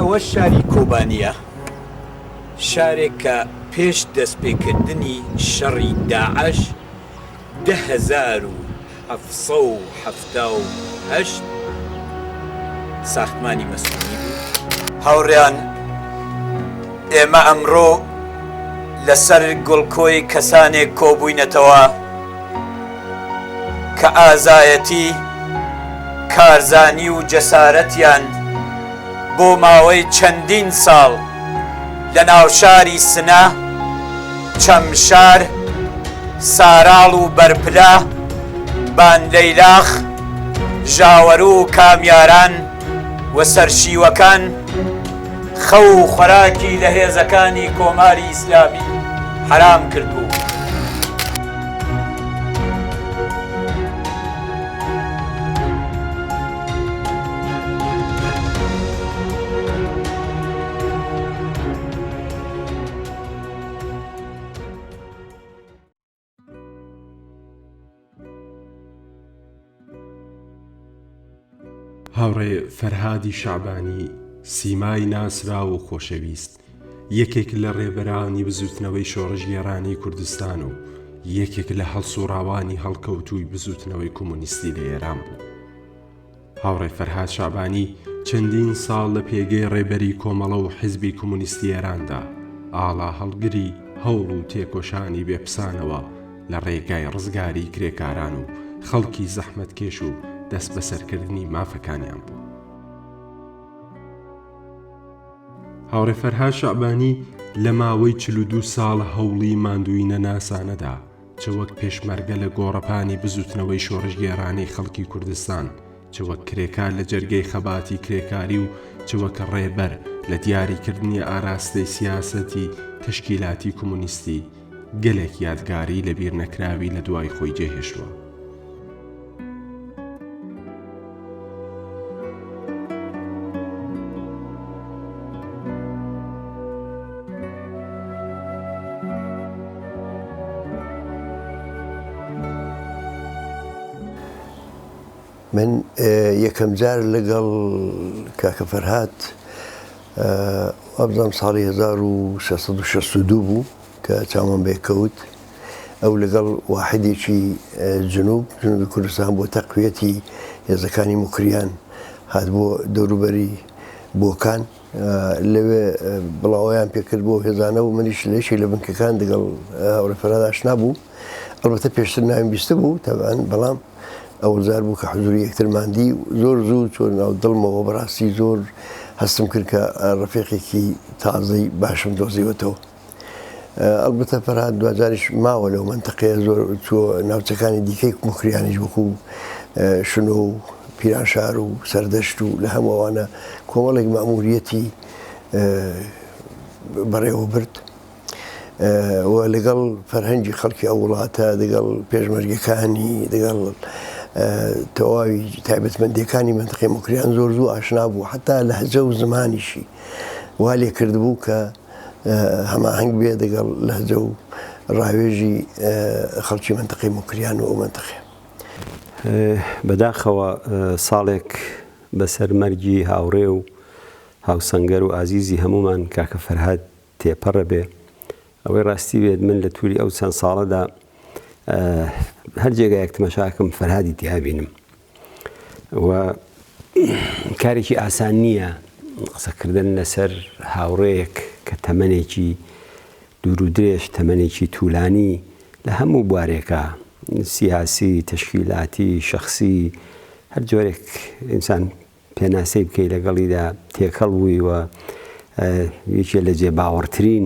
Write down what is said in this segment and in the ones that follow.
ئەوە شاری کۆبانیە، شارێک کە پێش دەستپێکردنی شەڕی داعش 1778 ساختمانی مەسکونی بوو. هاوڕێیان، ئێمە ئەمڕۆ لەسەر گوڵکۆی کەسانێک کۆبووینەتەوە کە ئازایەتی، کارزانی و جەسارەتیان بۆ ماوەی چەندین ساڵ لە ناوشاری سنە، چەمشار، ساراڵ و بەرپلا، بانلەیلاخ، ژاوەرو و کامیاران و سەرشیوەکان خەو و خۆراکی لە هێزەکانی کۆماری ئیسلامی حرام کردبوو. هاوڕێ فەرهادی شەعبانی، سیمای ناسرا و خۆشەویست، یەکێک لە ڕێبەرانی بزوتنەوەی شۆڕش گێڕانی کوردستان و یەکێک لە هەڵسوڕاوانی هەڵکەوتووی بزوتنەوەی کۆمۆنیستی لە ئێران بوو. هاوڕێ فەرهاد شەعبانی چەندین ساڵ لە پێگەی ڕێبەری کۆمەڵە و حیزبی کۆمۆنیستی ئێراندا ئاڵا هەڵگری هەوڵ و تێکۆشانی بێپسانەوە لە ڕێگای ڕزگاری کرێکاران و خەڵکی زەحمەتکێش و دەست بەسەرکردنی مافەکانیان بوو. هاوڕێ فەرهاد شەعبانی لە ماوەی 42 ساڵ هەوڵی ماندووینە ناسانەدا چ وەک پێشمەرگە لە گۆڕەپانی بزوتنەوەی شۆڕژگێڕانەی خەڵکی کوردستان، چ وەک کرێکار لە جەرگەی خەباتی کرێکاری و چ وەک ڕێبەر لە دیاریکردنی ئاراستەی سیاسەتی تەشکیلاتی کۆمۆنیستی گەلێک یادگاری لە بیر نەکراوی لە دوای خۆی جێهێشتووە. من یەکەم جار لەگەڵ کاکە فەرهاد وابزانم ساڵی 1662 بوو کە چاومان بێکەوت، ئەو لەگەڵ واحدێکی جنوبی کوردستان بۆ تەقویەتی هێزەکانی موکریان هات بۆ دەوروبەری بۆکان، لەوێ بڵاویان پێکرد بۆ هێزانە و منیش لێشی لە بنکەکان دەگەڵ هاوڕێ فەرهاد ئاشنا بوو. ئەلبەتە پێشتر ناویم بیستە بوو تەبەن، بەڵام ئەوە زار بوو کە حزوری یەکترماندی زۆر زوو چۆن ناو دڵمەوە بەڕاستی زۆر هەستم کرد کە ڕەفیقێکی تازەی باشم دۆزیوەتەوە. ئەلبەتە فەرهاد دوجاریش ماوە لەو منتەقەیە زۆر چووە ناوچەکانی دیکەی موکریانیش وەکو شنۆ و پیرانشار و سەردەشت و لە هەمووانە کۆمەڵێک مەموریەتی بەڕێوە برد و لەگەڵ فەرهەنگی خەڵکی ئەو وڵاتە، لەگەڵ پێشمەرگەکانی، لەگەڵ تەواوی تایبەتمەندیەکانی منتەقەی موکریان زۆر زوو ئاشنا بوو، حتا لەهجە و زمانیشی وا لێ کردبوو کە هەماهەنگ بێ لەگەڵ لەهجە و ڕاوێژی خەڵکی منتەقەی موکریان و ئەو منتەقەیە. بەداخەوە ساڵێک بەسەر مەرگی هاوڕێ و هاوسەنگەر و ئازیزی هەمومان کاکە فەرهاد تێپەڕە بێ. ئەوەی ڕاستی بێت من لە تووری ئەو چەند ساڵەدا هەر جێگایەک تەماشاکەم فەرهادی تیابینم و کارێکی ئاسان نییە قسەکردن لەسەر هاوڕێیەک کە تەمەنێکی دوور و درێژ، تەمەنێکی توولانی لە هەموو بوارێکە، سیاسی، تەشکیلاتی، شەخسی، هەر جۆرێک ئینسان پێناسەی بکەی لەگەڵیدا تێکەڵ بووی و یەکێ لە جێباوەڕترین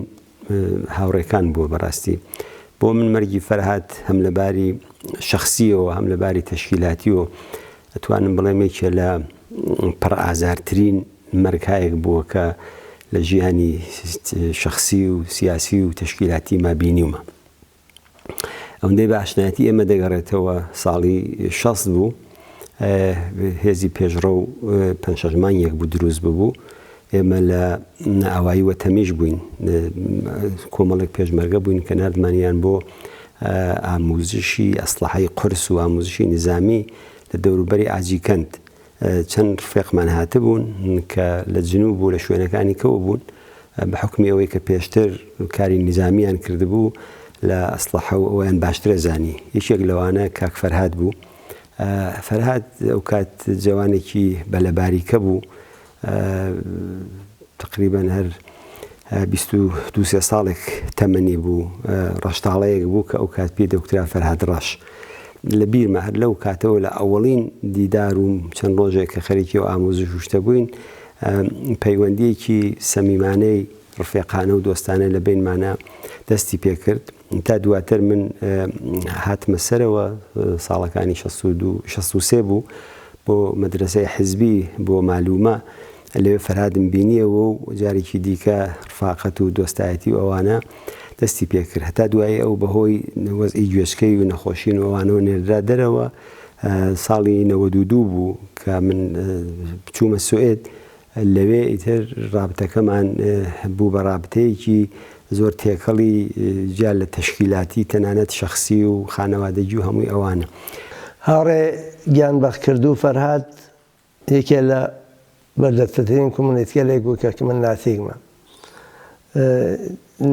هاوڕێکان بووە بەڕاستی. بۆ من مەرگی فەرهاد هەم لەباری شەخسیەوە هەم لەباری تەشکیلاتیەوە ئەتوانم بڵێم یەکێ لە پڕ ئازارترین مەرگایەک بووە کە لە ژیانی شەخسی و سیاسی و تەشکیلاتی ما بینیومە. ئەوەندەی بە ئاشنایەتی ئێمە دەگەڕێتەوە ساڵی 60 بوو، هێزی پێشڕە و پەنجشەمانیەک بوو دروست ببوو. ئێمە لە ئاوایی وەتەمیش بووین، کۆمەڵێک پێشمەرگە بووین کە نردمانیان بۆ ئاموزشی ئەسلحەی قورس و ئاموزشی نظامی لە دەوروبەری ئاجیکەند چەند ڕفێقمان هاتبوون کە لە جنوب و لە شوێنەکانی کەوە بوون بە حکمی ئەوەی کە پێشتر کاری نظامیان کردبوو لە ئەسلحە و ئەویان باشترە زانی. یەکێک لەوانە کاک فەرهاد بوو. فەرهاد ئەو کات جوانێکی بەلەباریکە بوو، تقریبان هەر 22 ساڵێک تەمەنی بوو، ڕەشتاڵەیەک بوو کە ئەو کات پێ دەوترا فەرهاد ڕەش. لە بیرمە هەر لەو کاتەوە لە ئەوەڵین دیدار و چەند ڕۆژێک کە خەریکی و ئامۆزش شتە بووین، پەیوەندیەکی سەمیمانەی ڕفێقانە و دۆستانە لە بینمانە دەستی پێکرد تا دواتر من هاتمە سەرەوە ساڵەکانی 63 بوو بۆ مەدرسەی حیزبی بۆ مالومە لەوێ فەرهادم بینیەوە و جارێکی دیکە ڕفاقەت و دۆستایەتی و ئەوانە دەستی پێکرد. هەتا دوایی ئەو بەهۆی وەزئی گوێشکەی و نەخۆشین و ئەوانەوە نێردرا دەرەوە. ساڵی 92 بوو کە من بچوومە سوئێد، لەوێ ئیتر ڕابطەکەمان بوو بە ڕابطەیەکی زۆر تێکەڵی جیال لە تەشکیلاتی تەنانەت شەخسی و خانەوادەگی و هەمووی ئەوانە. هاوڕێ گیانبەخت کردو فەرهاد یەکێ لە بەردەستترین کۆمونیتیەلێک بوو کە من ناسیگمە.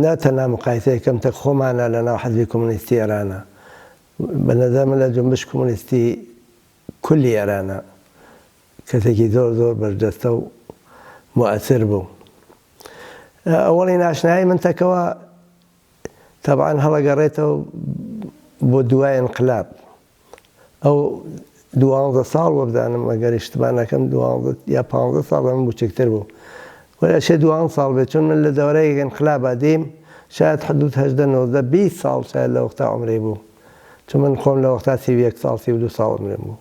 ناتەنها مقایسەیەکەم تە خۆمانە لە ناو حەزبی کۆمونیستی ئێرانە، بە نەزەرمە لە جنبش کۆمونیستی کولی ئێرانە کەسێکی زۆر زۆر بەردەستە و مؤثر بوو. ئەوەڵی ناشنایی من تەکەوە تەبعاً هەڵەگەڕێتەوە بۆ دوای انقلاب. ئەو 12 ساڵ وە بدانم ئەگەر اشتباه نەکەم 12 یا 15 ساڵ من بچکتر بوو. وەلاشێ 12 ساڵ بێت چون من لە دەورەیەک انقلابا دیم شاید حدود 18 20 ساڵ شاید لە وەختا عمرێ بوو، چون من خۆم لە وەختا 31 ساڵ 32 ساڵ عمرم بوو.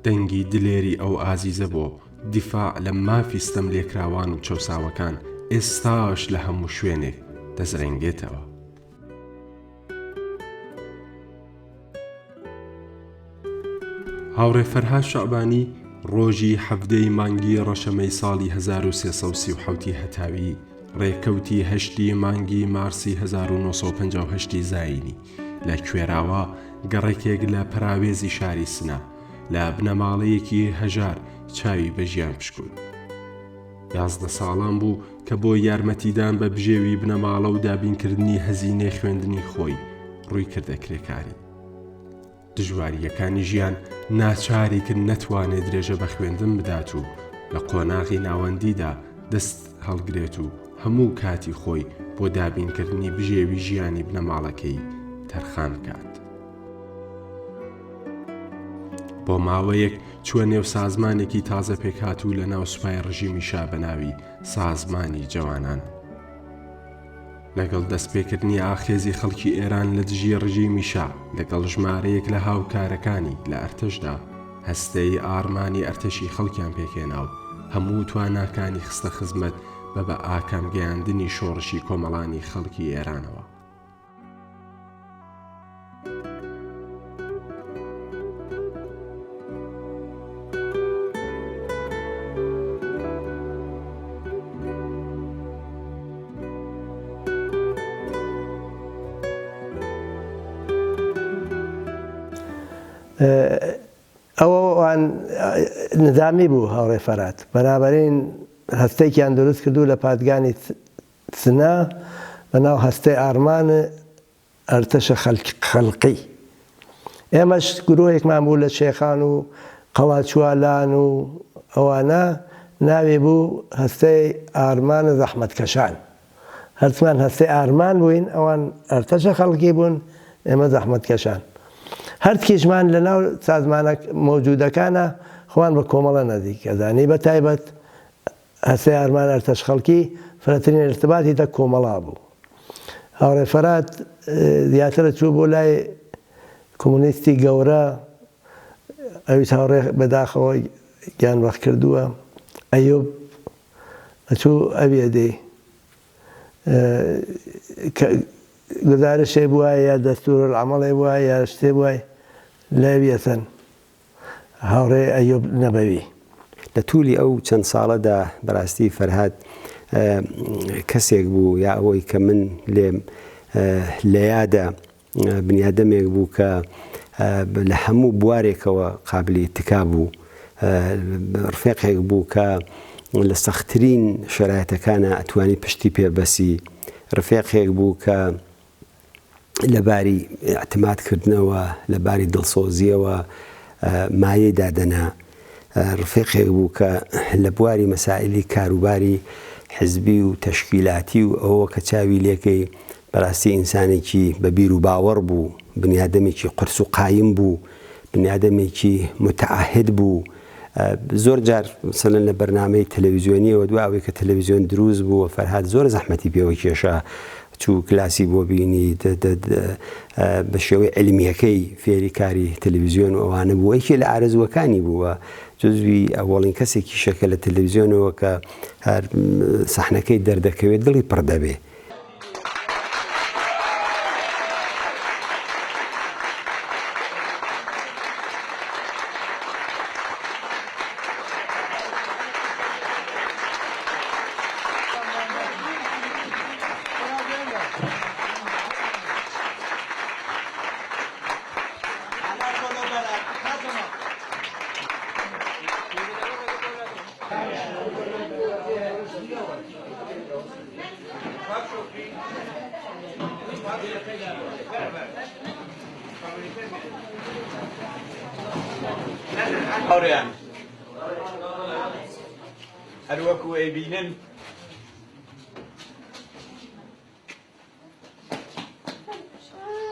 دەنگی دلێری ئەو ئازیزە بۆ دیفاع لە مافی ستەم لێکراوان و چەوساوەکان ئێستاش لە هەموو شوێنێک دەزرێنگێتەوە. هاوڕێ فەرهاد شەعبانی ڕۆژی 17 مانگی ڕەشەمەی ساڵی 1337 هەتاوی ڕێکەوتی 8 مانگی مارسی 1958 زاینی لە کوێراوە گەڕێکێک لە پراوێزی شاری سنە لە بنەماڵەیەکی هەژار چاوی بە ژیان پشکوت. 11 ساڵان بوو کە بۆ یارمەتیدان بە بژێوی بنەماڵە و دابینکردنی هەزینەی خوێندنی خۆی ڕووی کردە کرێکاری. دژواریەکانی ژیان ناچاری کرد نەتوانێت درێژە بە خوێندن بدات و لە قۆناغی ناوەندیدا دەست هەڵگرێت و هەموو کاتی خۆی بۆ دابینکردنی بژێوی ژیانی بنەماڵەکەی تەرخان بکات. بۆ ماوەیەک چوە نێو سازمانێکی تازە پێکهاتوو لە ناو سوپای ڕژیمیشا بە ناوی سازمانی جوانان. لەگەڵ دەستپێکردنی ئاخێزی خەڵکی ئێران لە دژی ڕژیمیشا لەگەڵ ژمارەیەک لە هاوکارەکانی لە ئەرتەشدا هەستەی ئارمانی ئەرتەشی خەڵکیان پێکێنا و هەموو تواناکانی خستە خزمەت بە ئاکامگەیاندنی شۆڕشی کۆمەڵانی خەڵکی ئێرانەوە. ئەوەوان نظامی بوو هاوڕێ فەرهاد، بەنابەرین هەستێکیان دروست کردو لە پادگانی سنە بە ناو هەستەی ئارمان ئەرتەشە خەڵقی. ئێمەش گرۆیەکمان بوو لە شێخان و قەڵاچوالان و ئەوانە ناوێ بوو هەستەی ئارمان زەحمەتکەشان. هەرچمان هەستەی ئارمان بووین ئەوان ئەرتەشە خەڵقی بوون، ئێمە زەحمەتکەشان. هەر تکیشمان لە ناو سازمانە مۆجودەکانە خۆیان بە کۆمەڵە نزیک ئەزانی بە تایبەت هەستەی ئارمان ئەرتەش خەڵکی فرەترین ارتباطی تە کۆمەڵا بوو. هاوڕێ فەرهاد زیاترە چوو بۆ لای کۆمونیستی گەورە، ئەویش هاوڕێ بەداخەوە گیانبەخت کردووە ئەیوب ئەچوو ئەوێ دێ گزارشێ بووە یا دەستورالعەمەڵێ بووە یا شتێ بووە لەویەسەن هاوڕێ ئەیوب نەبەوی. لە توولی ئەو چەند ساڵەدا بەڕاستی فەرهاد کەسێک بوو یا ئەوەی کە من لێم لە یادە بنیادەمێک بوو کە لە هەموو بوارێکەوە قابلی اتکا بوو، ڕفێقێک بوو کە لە سەختترین شەرایەتەکانە ئەتوانی پشتی پێبەسی، ڕفێقێک بوو کە لەباری ئەعتمادکردنەوە لەباری دڵسۆزیەوە مایەی دادەنا، ڕفێقێک بوو کە لە بواری مەسائلی کاروباری حزبی و تەشکیلاتی و ئەوە کە چاوی لێکەی بەڕاستی ئینسانێکی بەبیر و باوەڕ بوو، بنیادەمێکی قرس و قایم بوو، بنیادەمێکی متعاهد بوو. زۆر جار مثلەن لە بەرنامەی تەلەڤیزیۆنیەوە دوای ئەوەی کە تەلەڤیزیۆن دروست بوو فەرهاد زۆر زەحمەتی پێوە کێشا، چوو کلاسی بۆ بینی بە شێوەی علمیەکەی فێری کاری تەلەڤیزیۆن و ئەوانە بوو، یەکێ لە ئارەزوەکانی بووە، جزوی ئەوەڵین کەسێکی شەکە لە تەلەڤیزیۆنەوە کە هەر سەحنەکەی دەردەکەوێت دڵی پڕ دەبێ. هەوڕێیان هەروەکو ئەیبینن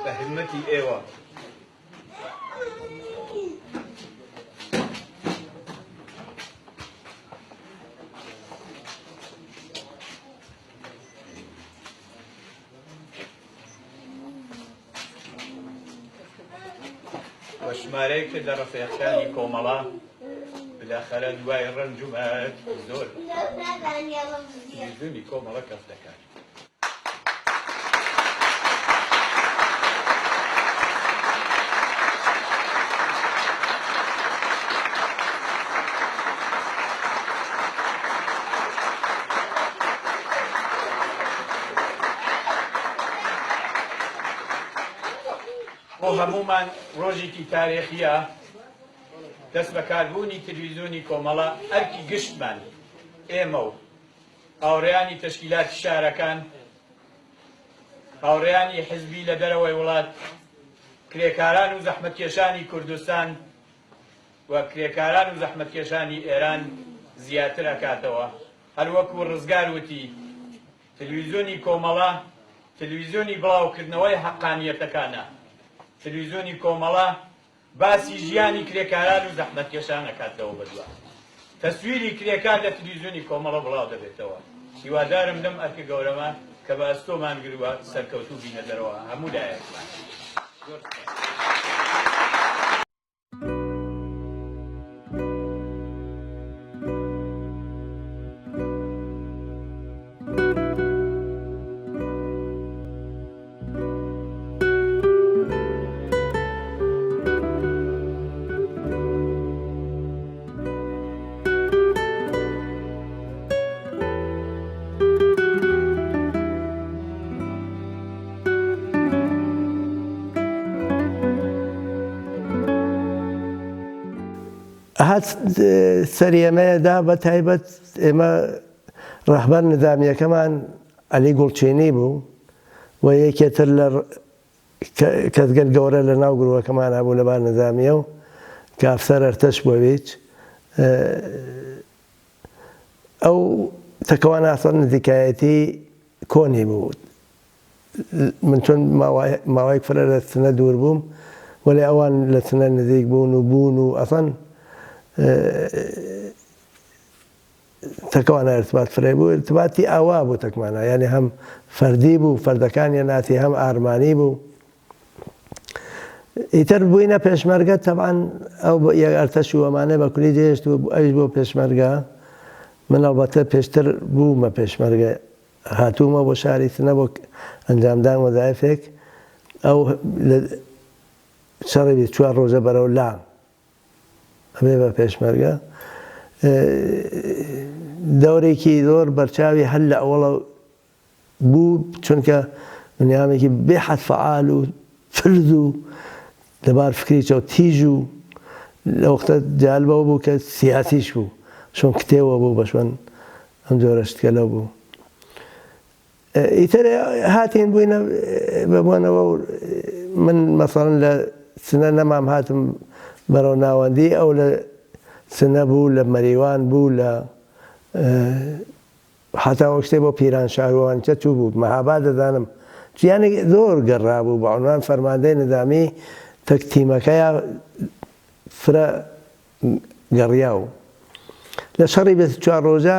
بە هەمەتی ئێوە وە ژمارەیەکە لە ڕەفێقەکانی کۆمەڵە بلاخەرە دوای ڕەنج و مەرج زۆر تەلەڤیزیۆنی کۆمەڵە کەف دەکات. بۆ هەمومان ڕۆژێکی تاریخیە دەست بەکاربوونی تەلەڤیزیۆنی کۆمەڵە ئەرکی گشتمان ئێمە و هاوڕێیانی تەشکیلاتی شارەکان، هاوڕێیانی حزبی لە دەرەوەی وڵات، کرێکاران و زەحمەتکێشانی کوردستان و کرێکاران و زەحمەتکێشانی ئێران زیاتر ئەکاتەوە. هەروەکو ڕزگار وتی تەلەڤیزیۆنی کۆمەڵە تەلەڤیزیۆنی بڵاوکردنەوەی حەقانیەتەکانە، تەلەڤیزیۆنی کۆمەڵە باسی ژیانی کرێکاران و زەحمەتکێشان ئەکاتەوە بەدووە. تەسویری کرێکار لە تەلەڤیزیۆنی کۆمەڵە بڵاو دەبێتەوە. هیوادارم لەم ئەرکە گەورەمە کە بە ئەستۆمان گرووە سەرکەوتوو بینە دەرەوە هەموو لایەکمان. هات سەری ئێمەیەدا بە تایبەت ئێمە ڕەهبەر نظامیەکەمان عەلی گوڵچینی بوو و یەکێتر لە کەسگەر گەورە لە ناو گرووەکەمان هەبوو لەبار نظامیە و کە ئەفسەر ئەرتەش بۆویچ ئەو تەکەوان ئاسان نزیکایەتی کۆنی بوو. من چۆن ماوەیەک فرە لە سنە دوور بووم وەلێ ئەوان لە سنە نزیک بوون و بوون و ئەسان تەکەوانە ئەرتباط فرێ بوو، ئەرتباطی ئاوا بوو تەکمانە، یعنی هەم فەردی بوو، فەردەکانی ناتی هەم ئارمانی بوو. ئیتر بووینە پێشمەرگە تەبعاً ئەو ئەرتەش و ئەمانە بە کولی جێشت و ئەویش بۆ پێشمەرگە. من ئەڵبەتە پێشتر بوومە پێشمەرگە، هاتوومە بۆ شاری سنە بۆ ئەنجامدان وەزایفێک، ئەو شەڕی 24 ڕۆژە بەرەو لام ئەبێ بە پێشمەرگە دەورێکی زۆر بەرچاوی هەر لە ئەوڵە بوو چونکە دنیامێکی بێحەد فعال و فرز و لەبار فکریچەوە تیژ و لە وەختە جالبەوە بوو کە سیاسیش بوو چۆن کتێوە بوو بەشوەن ئەم جۆرە شتکە لەو بوو. ئیتر هاتین بووینە ببوونەوە من مەسەڵەن لە سنە نەمام هاتم بەرەو ناوەندی ئەو لە سنە بوو لە مەریوان بوو لە حتا ئەو شتێ بۆ پیران شاروانچە چوو بوو مەهابا دەزانم جیانی زۆر گەڕا بوو بە عنوان فەرماندەی نظامی تەک تیمەکەیە فرە گەڕیا و لە شەڕی 24 ڕۆژە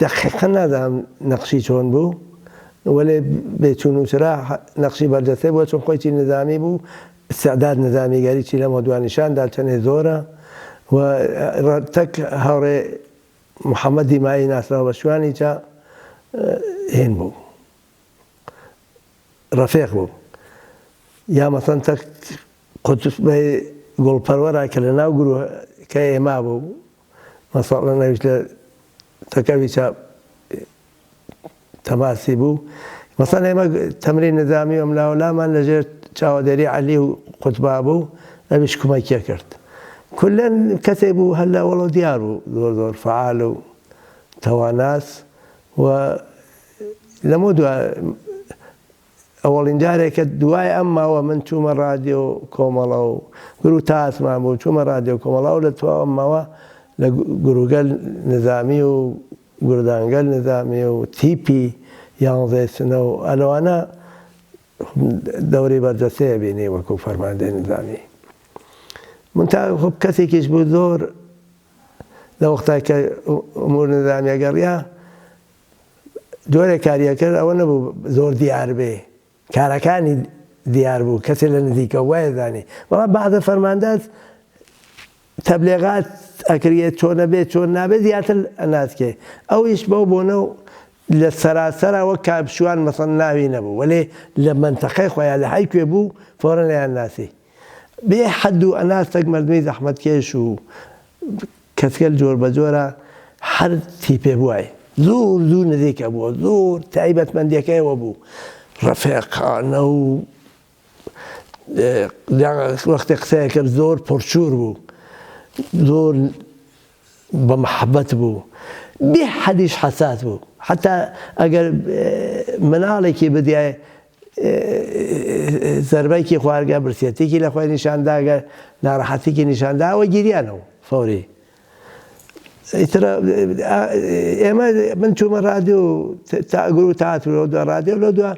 دەقیقا نازانم نەقشی چۆن بوو وەلێ بێچوون و چرا نەقشی بەردەستەی بووە چۆن خۆیی نظامی بوو استعداد نظامیگەریی لەمە دوانیشاندا چەندێ زۆرە و تەک هاوڕێ محەممەد دیمایی ناسراوە بە شوانی چا هێن بوو ڕەفێق بوو یا مەسەن تەک قوتوبەی گوڵپەروەرە کە لە ناو گروهکە ئێما بوو مەسەڵەن نەویش لە تەکەوی چا تەماسی بوو مەسەڵەن ئێمە تەمرین نظامی و ملاوەلامان لەژێر چاوەدەری عەلی و قوتبا بوو ئەویش کومەکیە کرد کولەن کەسێک بوو هەر لە وەڵۆ دیار بوو زۆر زۆر فعال و تەواناس و لەمە ئەوەڵین جارێکە دوای ئەم ماوە من چوومە ڕادیۆ کۆمەڵە و گرو تاسمان بوو چوومە ڕادیۆ کۆمەڵا و لە تو ئەم ماوە لە گروگەل نظامی و گوردانگەل نظامی و تیپی یانزەی سنە و ئەلەوانە دەوری بەردەستەیە بینی وەکو فەرماندەی نظامی منتا خۆ کەسێکیش بوو زۆر لە وەختای کە ئومور نظامیە گەڕیا جۆرێک کاریە کرد ئەوە نەبوو زۆر دیار بێ کارەکانی دیار بوو کەسێک لە نزیکە وایە زانی بەڵام بەعزە فەرماندەت تەبلیغات ئەکرێت چۆنە بێت چۆن نابێت زیاتر ئەناسکێ ئەویش بەو بۆنە و لە سەراسەرەوە کاپشوان مەسەڵ ناوی نەبوو وەلێ لە منتەقەی خۆیان لە هەر کوێ بوو فۆرەن لەیان ناسی بێ حەد و ئەناستەک مەردمی زەحمەتکێش و کەسکەل جۆر بە جۆرە هەر تیپێ بووای زۆر زوو نزیکە بووە زۆر تایبەتمەندیەکەیەوە بوو ڕەفێقانە و وەختی قسەیە کرد زۆر پڕچوور بوو زۆر بە محەبەت بوو بێ حەدیش حەساس بوو حتا ئەگەر مناڵێکی بدیایە زەربەیەکی خوارگە برسێتێکی لە خۆی نیشانداگە ناڕەحەتێکی نیشاندا ئەوە گیریانەوە فەوری ئێمە من چوومە ڕادیۆ تاگور و تاتورەوە دو ڕادیۆ لە دووە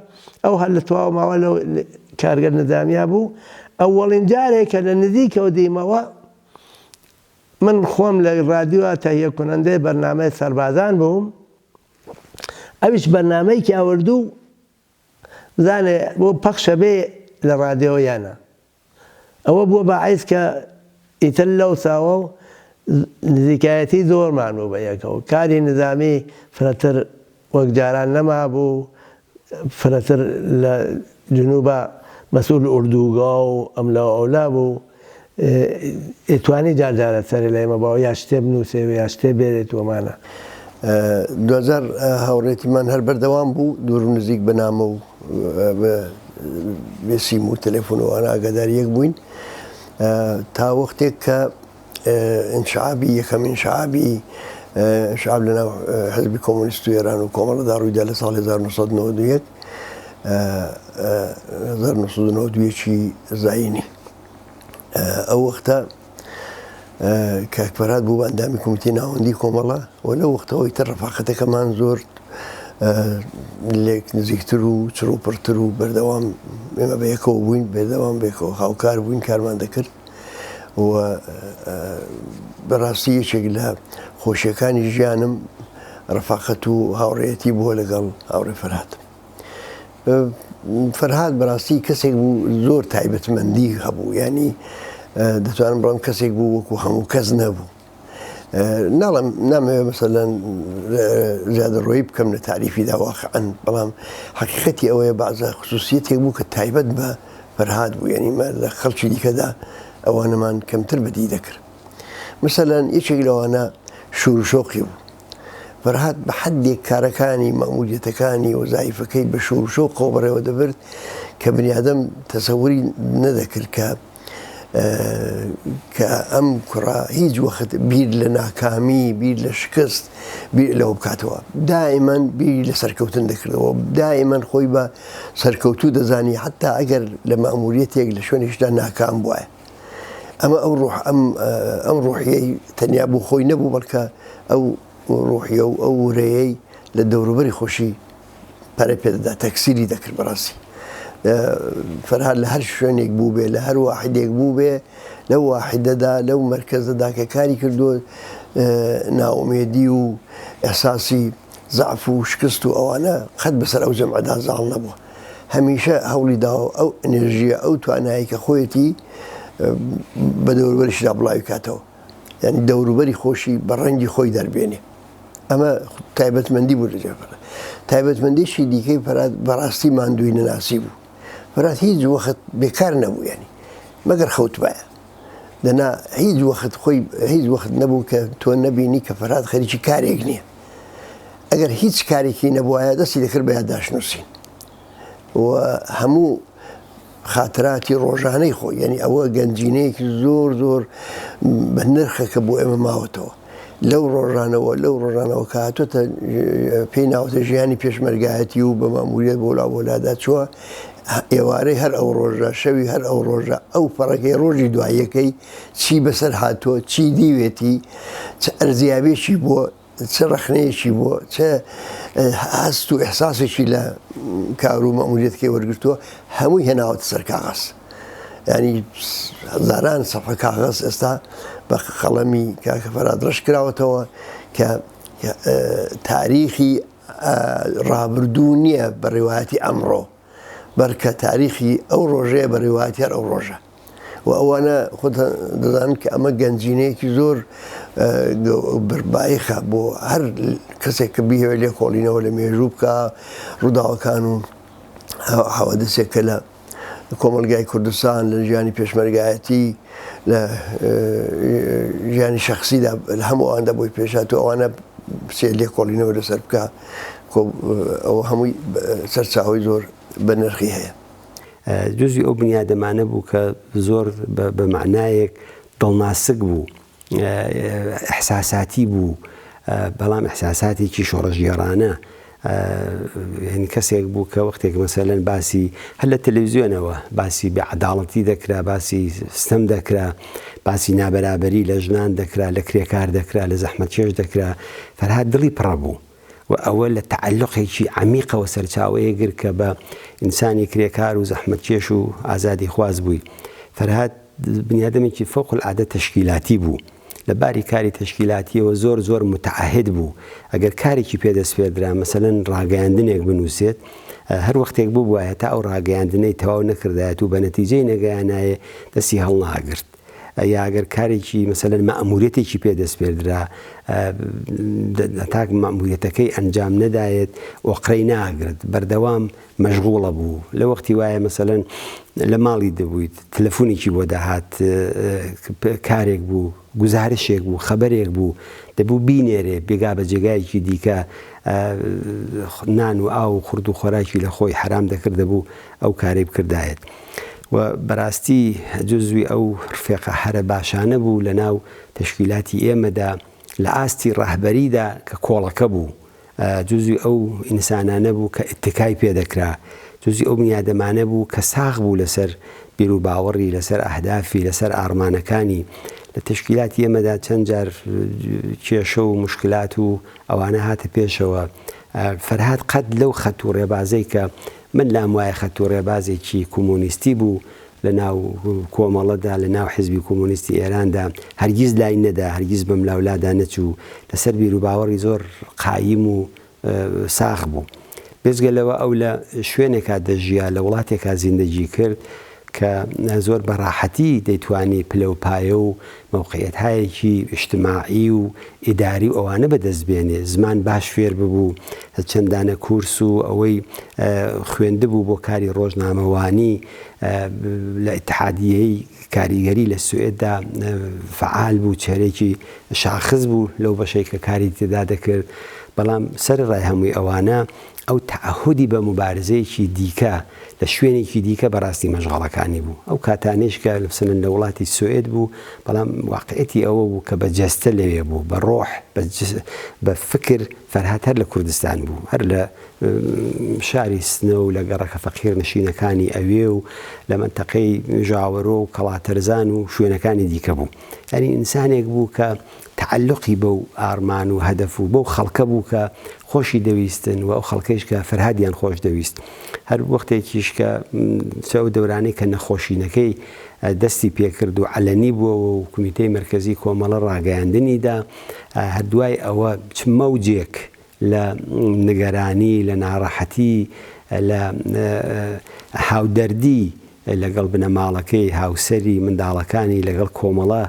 ئەو هەر لە تواو ماوە لە کارگەر نظامیا بوو ئەوەڵین جارێکە لە نزیکەوە دیمەوە من خۆم لە ڕادیۆ تەهیە کونەندەی بەرنامەی سەربازان بووم ئەویش بەرنامەیەکی ئاوردوو بزانێ بۆ پەخشە بێ لە ڕادیۆیانە ئەوە بووە باعیس کە ئیتر لەو ساوە و نزیکایەتی زۆرمان بوو بە یەکەوە کاری نظامی فرەتر وەک جاران نەما بوو فرەتر لە جنوبە مەسئول ئوردوگا و ئەملا ئەولا بوو ئێتوانی جارجارە سەری لە ئێمە باوە یا شتێ بنووسێ یا شتێ بێرێت وەمانە 2000 هاوڕێتیمان هەر بەردەوام بوو دوور و نزیک بەنامە و بێسیم و تەلەفۆنەوەوانە ئاگاداریەک بووین تا وەختێک کە انشعابی یەکەمین شعابی شعاب لەناو حزبی کۆمۆنیست و ئێران و کۆمەڵەدا ڕوویدا لە ساڵی 1991 1992 زاینی ئەو وەختە کاکبەرات بوو بە ئەندامی کۆمیتەی ناوەندی کۆمەڵە و لەو وەختەوەی تر ڕەفاقەتەکەمان زۆر لێک نزیکتر و چڕوپڕتر و بەردەوام ئێمە بەیەکەوە بووین بێدەوام بێکەوە هاوکار بووین کارمان دەکرد و بەڕاستی یەکێک لە خۆشیەکانی ژیانم ڕەفاقەت و هاوڕێیەتی بووە لەگەڵ هاوڕێ فەرهاد فەرهاد بەڕاستی کەسێک بوو زۆر تایبەتمەندی هەبوو ینی دەتوانم بڵام کەسێک بوو وەکو هەموو کەس نەبوو ناڵم نامەوێت مەسەلەن زیادەڕۆیی بکەم لە تاریفیدا واقعەن بەڵام حەقیقەتی ئەوەیە بەعزە خصوصیەتێک بوو کە تایبەت بە فەرهاد بوو یعنی لە خەڵکی دیکەدا ئەوانەمان کەمتر بەدی دەکرد مەسەلەن یەکێک لەوانە شور و شۆقی بوو فەرهاد بە حەدێک کارەکانی مەموریەتەکانی وەزایفەکەی بە شۆڕشۆ قۆبڕێوە دەبرد کە بنیادەم تەسەووری نەدەکرد کە ئەم کوڕا هیچ وەخت بیر لە ناکامی بیر لە شکست بیر لەوە بکاتەوە دائیمەن بیر لە سەرکەوتن دەکردەوە دائیمەن خۆی بە سەرکەوتوو دەزانی حتا ئەگەر لە مەموریەتێک لە شوێنێکدا ناکام بووە ئەمە ئەم ڕۆحیەی تەنیا بوو خۆی نەبوو بەڵکە ئەو ڕۆحیە و ئەو ورەیەی لە دەوروبەری خۆشی پەرە پێدەدا تەکسیری دەکرد بەڕاستی فەرهاد لە هەر شوێنێک بوو بێ لە هەر واحدێک بوو بێ لەو واحدەدا لەو مەرکەزەدا کە کاری کردو ناومێدی و ئەحساسی زعف و شکست و ئەوانە قەت بەسەر ئەو جەمعەدا زاڵ نەبووە هەمیشە هەوڵی داوە ئەو ئەنێرژیە ئەو توانایی کە خۆیەتی بە دەوروبەریشدا بڵاوی کاتەوە یعنی دەوروبەری خۆشی بە ڕەنگی خۆی دەربێنێ ئەمە تایبەتمەندی بوو لە جێبەرە تایبەتمەندیشی دیکەی فەرهاد بەڕاستی ماندووی نەناسی بوو فەرهاد هیچ وەخت بێکار نەبوو ینی مەگەر خەوتبایە دەنا هیچ وەخت خۆی هیچ وەخت نەبوو کە تۆ نەبینی کە فەرهاد خەریکی کارێک نییە ئەگەر هیچ کارێکی نەبووایە دەستی دەکرد بە یادداشتنووسین و هەموو خاتراتی ڕۆژانەی خۆی یعنی ئەوە گەنجینەیەکی زۆر زۆر بە نرخەکە بۆ ئێمە ماوەتەوە لەو ڕۆژانەوە کە هاتوۆتە پێی ناوتە ژیانی پێشمەرگایەتی و بە ماموریەت بۆ لاوەلادا چووە ئێوارەی هەر ئەو ڕۆژە شەوی هەر ئەو ڕۆژە ئەو پەڕەکەی ڕۆژی دواییەکەی چی بەسەر هاتووە چی دیوێتی چه ئەرزیابێکی بۆ چه ڕەخنەیەکی بۆ چه هەست و ئەحساسێکی لە کار و مەموریەتەکەی وەرگرتووە هەمووی هێناوەتە سەر کاغەز ینی هەزاران سەفحە کاغەز ئێستا بە قەڵەمی کاکە فەرهاد ڕەش کراوەتەوە کە تاریخی ڕابردوو نییە بە ڕێوایەتی ئەمڕۆ بەرکە تاریخی ئەو ڕۆژەیە بە ڕێوایەتی هەر ئەو ڕۆژە و ئەوانە خۆت دەزانن کە ئەمە گەنجینەیەکی زۆر بربایخە بۆ هەر کەسێک کە بیهێوێت لێ کۆڵینەوە لە مێژوو بکە ڕووداوەکان و حەوادثێکە لە کۆمەلگای کوردستان لە ژیانی پێشمەرگایەتی لە ژیانی شەخسیدا هەموو ئەواندا بۆی پێشاتوە ئەوانە سێ لێ کۆڵینەوە لەسەر بکە ئەوە هەمووی سەرچاوی زۆر بە نرخی هەیە جزئی ئەو بنیادەمانە بوو کە زۆر بە معنایەک دڵناسک بوو ئەحساساتی بوو بەڵام ئەحساساتێکی شۆڕەژگێڕانە هەنی کەسێک بوو کە وەختێک مەسەلەن باسی هەر لە تەلەڤیزیۆنەوە باسی بێعەداڵەتی دەکرا باسی ستەم دەکرا باسی نابەرابەری لە ژنان دەکرا لە کرێکار دەکرا لە زەحمەتکێش دەکرا فەرهاد دڵی پڕە بوو و ئەوە لە تەعەلقێکی عەمیقەوە سەرچاوەیە گر کە بە ئینسانی کرێکار و زەحمەتکێش و ئازادی خواز بووی فەرهاد بنیادەمێکی فەوق العادە تەشکیلاتی بوو لە باری کاری تەشکیلاتیەوە زۆر زۆر متعاهد بوو ئەگەر کارێکی پێدەست پێدرا مەسەلەن ڕاگەیاندنێک بنووسێت هەر وەختێک بوو وایە تا ئەو ڕاگەیاندنەی تەواو نەکردایەت و بە نەتیجەی نەگەیانایە دەستی هەڵناگرت یا ئەگەر کارێکی مەسەلەن مەئموریەتێکی پێدەست پێدرا تاک مەئموریەتەکەی ئەنجام نەدایێت ئۆقرەی ناگرت بەردەوام مەشغوڵە بوو لە وەختی وایە مەسەلەن لە ماڵی دەبوویت تەلەفۆنێکی بۆ داهات کارێک بوو گزارشێک بوو خەبەرێک بوو دەبوو بینێرێ بێگا بە جێگایەکی دیکە نان و ئاو و خورد و خۆراکی لە خۆی حرام دەکرد دەبوو ئەو کارەی بکردایەت و بەڕاستی جزوی ئەو ڕفێقە هەرە باشانە بوو لە ناو تەشکیلاتی ئێمەدا لە ئاستی ڕاهبەریدا کە کۆڵەکە بوو جزوی ئەو ئینسانانە بوو کە ئتکای پێدەکرا جزوی ئەو بنیادەمانە بوو کە ساغ بوو لەسەر بیر و باوەڕی لەسەر ئەهدافی لەسەر ئارمانەکانی لە تەشکیلاتی ئێمەدا چەند جار کێشە و مشکلات و ئەوانە هاتە پێشەوە فەرهاد قەت لەو خەت و ڕێبازەی کە من لام وایە خەت و ڕێبازێکی کۆمۆنیستی بوو لە ناو کۆمەڵەدا لە ناو حیزبی کۆمۆنیستی ئێراندا هەرگیز لای نەدا هەرگیز بەم لاولادا نەچوو لەسەر بیر و باوەڕی زۆر قایم و ساغ بوو بێزگە لەوە ئەو لە شوێنێکا دەژیا لە وڵاتێکا زیندەگی کرد کە زۆر بەڕاحەتی دەیتوانی پلەپایە و مەوقعیەتهایەکی اجتماعی و ئیداری و ئەوانە بەدەستبێنێ زمان باش فێر ببوو چەندانە کورس و ئەوەی خوێندبوو بۆ کاری ڕۆژنامەوانی لە ئیتحادیەی کاریگەری لە سوێددا فعال بوو چێرەێکی شاخص بوو لەو بەشەی کە کاری تێدا دەکرد بەڵام سەرڕای هەمووی ئەوانە ئەو تەعهودی بە مبارزەیەکی دیکە لە شوێنێکی دیکە بەڕاستی مەشغەڵەکانی بوو ئەو کاتانێشکە لەسەن لە وڵاتی سوێد بوو بەڵام واقعەتی ئەوە بوو کە بە جەستە لەوێ بوو بە ڕۆح بە فکر فەرهاد هەر لە کوردستان بوو هەر لە شاری سنە و لە گەڕەکە فەقیر نشینەکانی ئەوێ و لە منتەقەی ژاوەرۆ و کەڵاتەرزان و شوێنەکانی دیکە بوو یعنی ئینسانێک بوو کە تعلقی بەو ئارمان و هەدەف و بەو خەڵکە بوو کە خۆشی دەویستن و ئەو خەڵکەیش کە فەرهادیان خۆش دەویست هەر وەختێکیش کە چاو دەورانەی کە نەخۆشینەکەی دەستی پێکرد و عەلەنی بووەوە و کومیتەی مەرکەزی کۆمەڵە ڕاگەیاندنیدا هەردوای ئەوە مەوجێک لە نیگەرانی لە ناڕەحەتی لە هاودەردی لەگەڵ بنەماڵەکەی هاوسەری منداڵەکانی لەگەڵ کۆمەڵە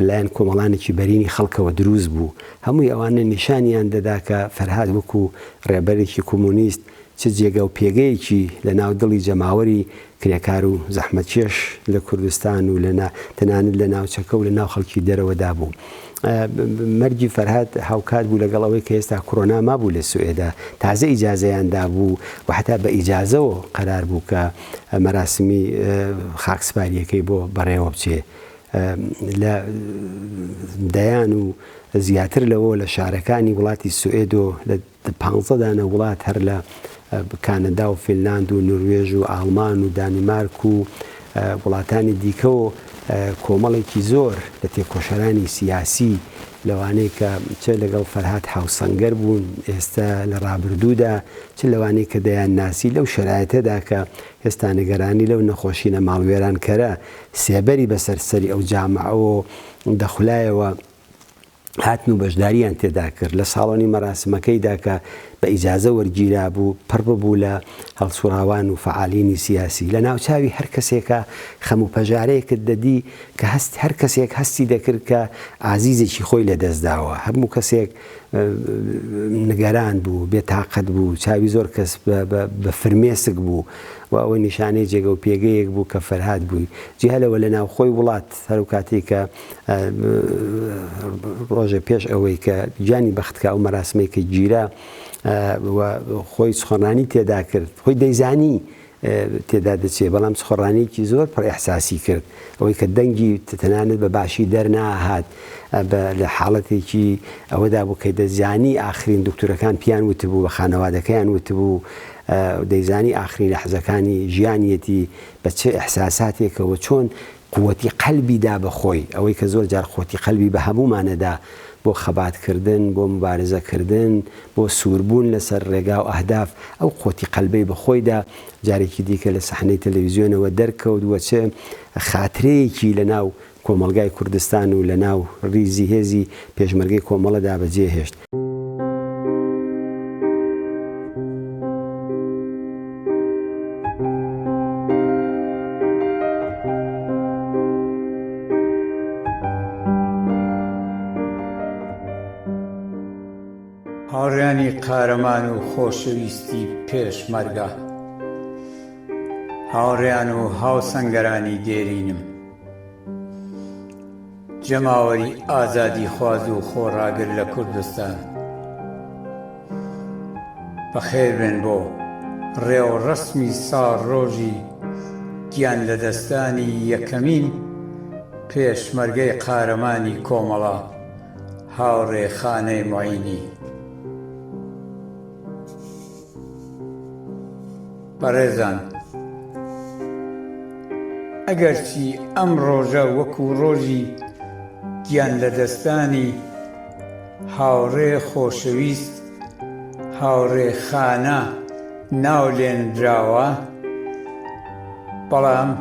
لایەن کۆمەڵانێکی بەرینی خەڵکەوە دروست بوو هەمووی ئەوانە نیشانیان دەدا کە فەرهاد وەکو ڕێبەرێکی کۆمۆنیست چ جێگە و پێگەیەکی لە ناو دڵی جەماوەری کرێکار و زەحمەتکێش لە کوردستان و تەنانەت لە ناوچەکە و لە ناو خەڵکی دەرەوەدا بوو مەرجی فەرهاد هاوکات بوو لەگەڵ ئەوەی کە ئێستا کۆرۆنا مابوو لە سوێدا تازە ئیجازەیاندا بوو و حتا بە ئیجازەوە قەرار بوو کە مەراسمی خاکسپاریەکەی بۆ بەڕێوە بچێ لە دەیان و زیاتر لەوە لە شارەکانی وڵاتی سوئێد و لە 15 دانە وڵات هەر لە کانەدا و فینلاند و نروێژ و ئاڵمان و دانیمارک و وڵاتانی دیکەەوە کۆمەڵێکی زۆر لە تێکۆشەرانی سیاسی لەوانەیە کە چ لەگەڵ فەرهاد هاوسەنگەر بوون ئێستا لە ڕابردوودا چ لەوانەیە کە دەیان ناسی لەو شەرایەتەدا کە ئێستا نیگەرانی لەو نەخۆشینە ماڵوێرانکەرە سێبەری بەسەرسەری ئەو جامعەوە دەخولایەوە هاتن و بەشداریان تێدا کرد لە ساڵۆنی مەراسمەکەیدا کە بە ئیجازە وەرگیرا بوو پڕ ببوو لە هەڵسوراوان و فعالینی سیاسی لە ناوچاوی هەر کەسێکە خەم و پەژارەیەکت دەدی کە هەر کەسێک هەستی دەکرد کە ئازیزێکی خۆی لەدەستداوە هەموو کەسێک نگەران بوو بێتاقەت بوو چاوی زۆر کەس بە فرمێسک بوو و ئەوە نیشانەی جێگە و پێگەیەک بوو کە فەرهاد بووی جیهلەوە لە ناو خۆی وڵات هەرو کاتی کە ڕۆژە پێش ئەوەی کە گیانی بەختکە ئەو مەراسمەی کە گیرا خۆی سخۆڕانی تێدا کرد خۆی دەیزانی تێدا دەچێت بەڵام سخۆڕانێکی زۆر پڕ ئەحساسی کرد ئەوەی کە دەنگی تەنانەت بە باشی دەرناهات لە حاڵەتێکی ئەوەدا بوو کە دەزیانی ئاخرین دکتۆرەکان پیان وتبوو بە خانەوادەکەیان وتبوو دەیزانی ئاخرین لەحزەکانی ژیانیەتی بە چه ئەحساساتێکەوە چۆن قووەتی قەلبیدا بەخۆی ئەوەی کە زۆر جار قووەتی قەلبی بە هەمومانەدا بۆ خەباتکردن بۆ مبارزەکردن بۆ سووربوون لەسەر ڕێگا و ئەهداف ئەو قووەتی قەلبەی بەخۆیدا جارێکی دیکە لە سەحنەی تەلەڤیزیۆنەوە دەرکەوت وە چه خاترەیەکی لە ناو کۆمەلگای کوردستان و لە ناو ڕیزی هێزی پێشمەرگەی کۆمەڵەدا بەجێهێشت. هاوڕێانی قارەمان و خۆشەویستی پێشمەرگە هاوڕێیان و هاوسەنگەرانی دێرینم جەماوەری ئازادی خواز و خۆڕاگر لە کوردستان بەخێر بێن بۆ ڕێوەڕەسمی ساڵ ڕۆژی گیان لە دەستانی یەکەمین پێشمەرگەی قارەمانی کۆمەڵە هاوڕێ خانەی معینی. بەڕێزان، ئەگەرچی ئەم ڕۆژە وەکو ڕۆژی گیان لە دەستانی هاوڕێ خۆشەویست هاوڕێ خانە ناولێنراوە، بەڵام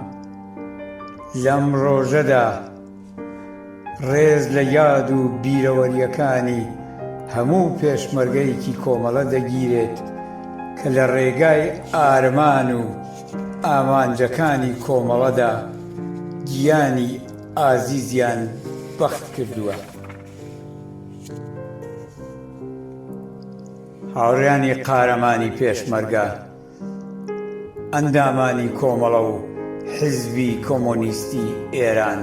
لەم ڕۆژەدا ڕێز لە یاد و بیرەوەریەکانی هەموو پێشمەرگەیەکی کۆمەڵە دەگیرێت کە لە ڕێگای ئارمان و ئامانجەکانی کۆمەڵەدا گیانی ئازیزیان بەخت کردووە. هاوڕێانی قارەمانی پێشمەرگە، ئەندامانی کۆمەڵە و حیزبی کۆمۆنیستی ئێران،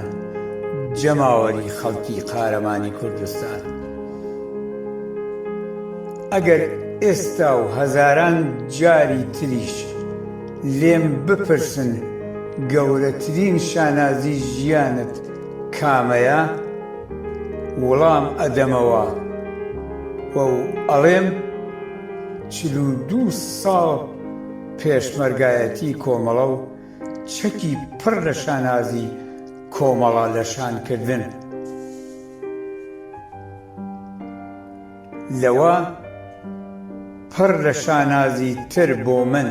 جەماوەری خەڵکی قارەمانی کوردستان، ئەگەر ئێستا و هەزاران جاری تریش لێم بپرسن گەورەترین شانازی ژیانت کامەیە، وەڵام ئەدەمەوە و ئەڵێم 42 ساڵ پێشمەرگایەتی کۆمەڵە و چەکی پڕ لە شانازی کۆمەڵە لە شانکردن. لەوە پڕ لە شانازی تر بۆ من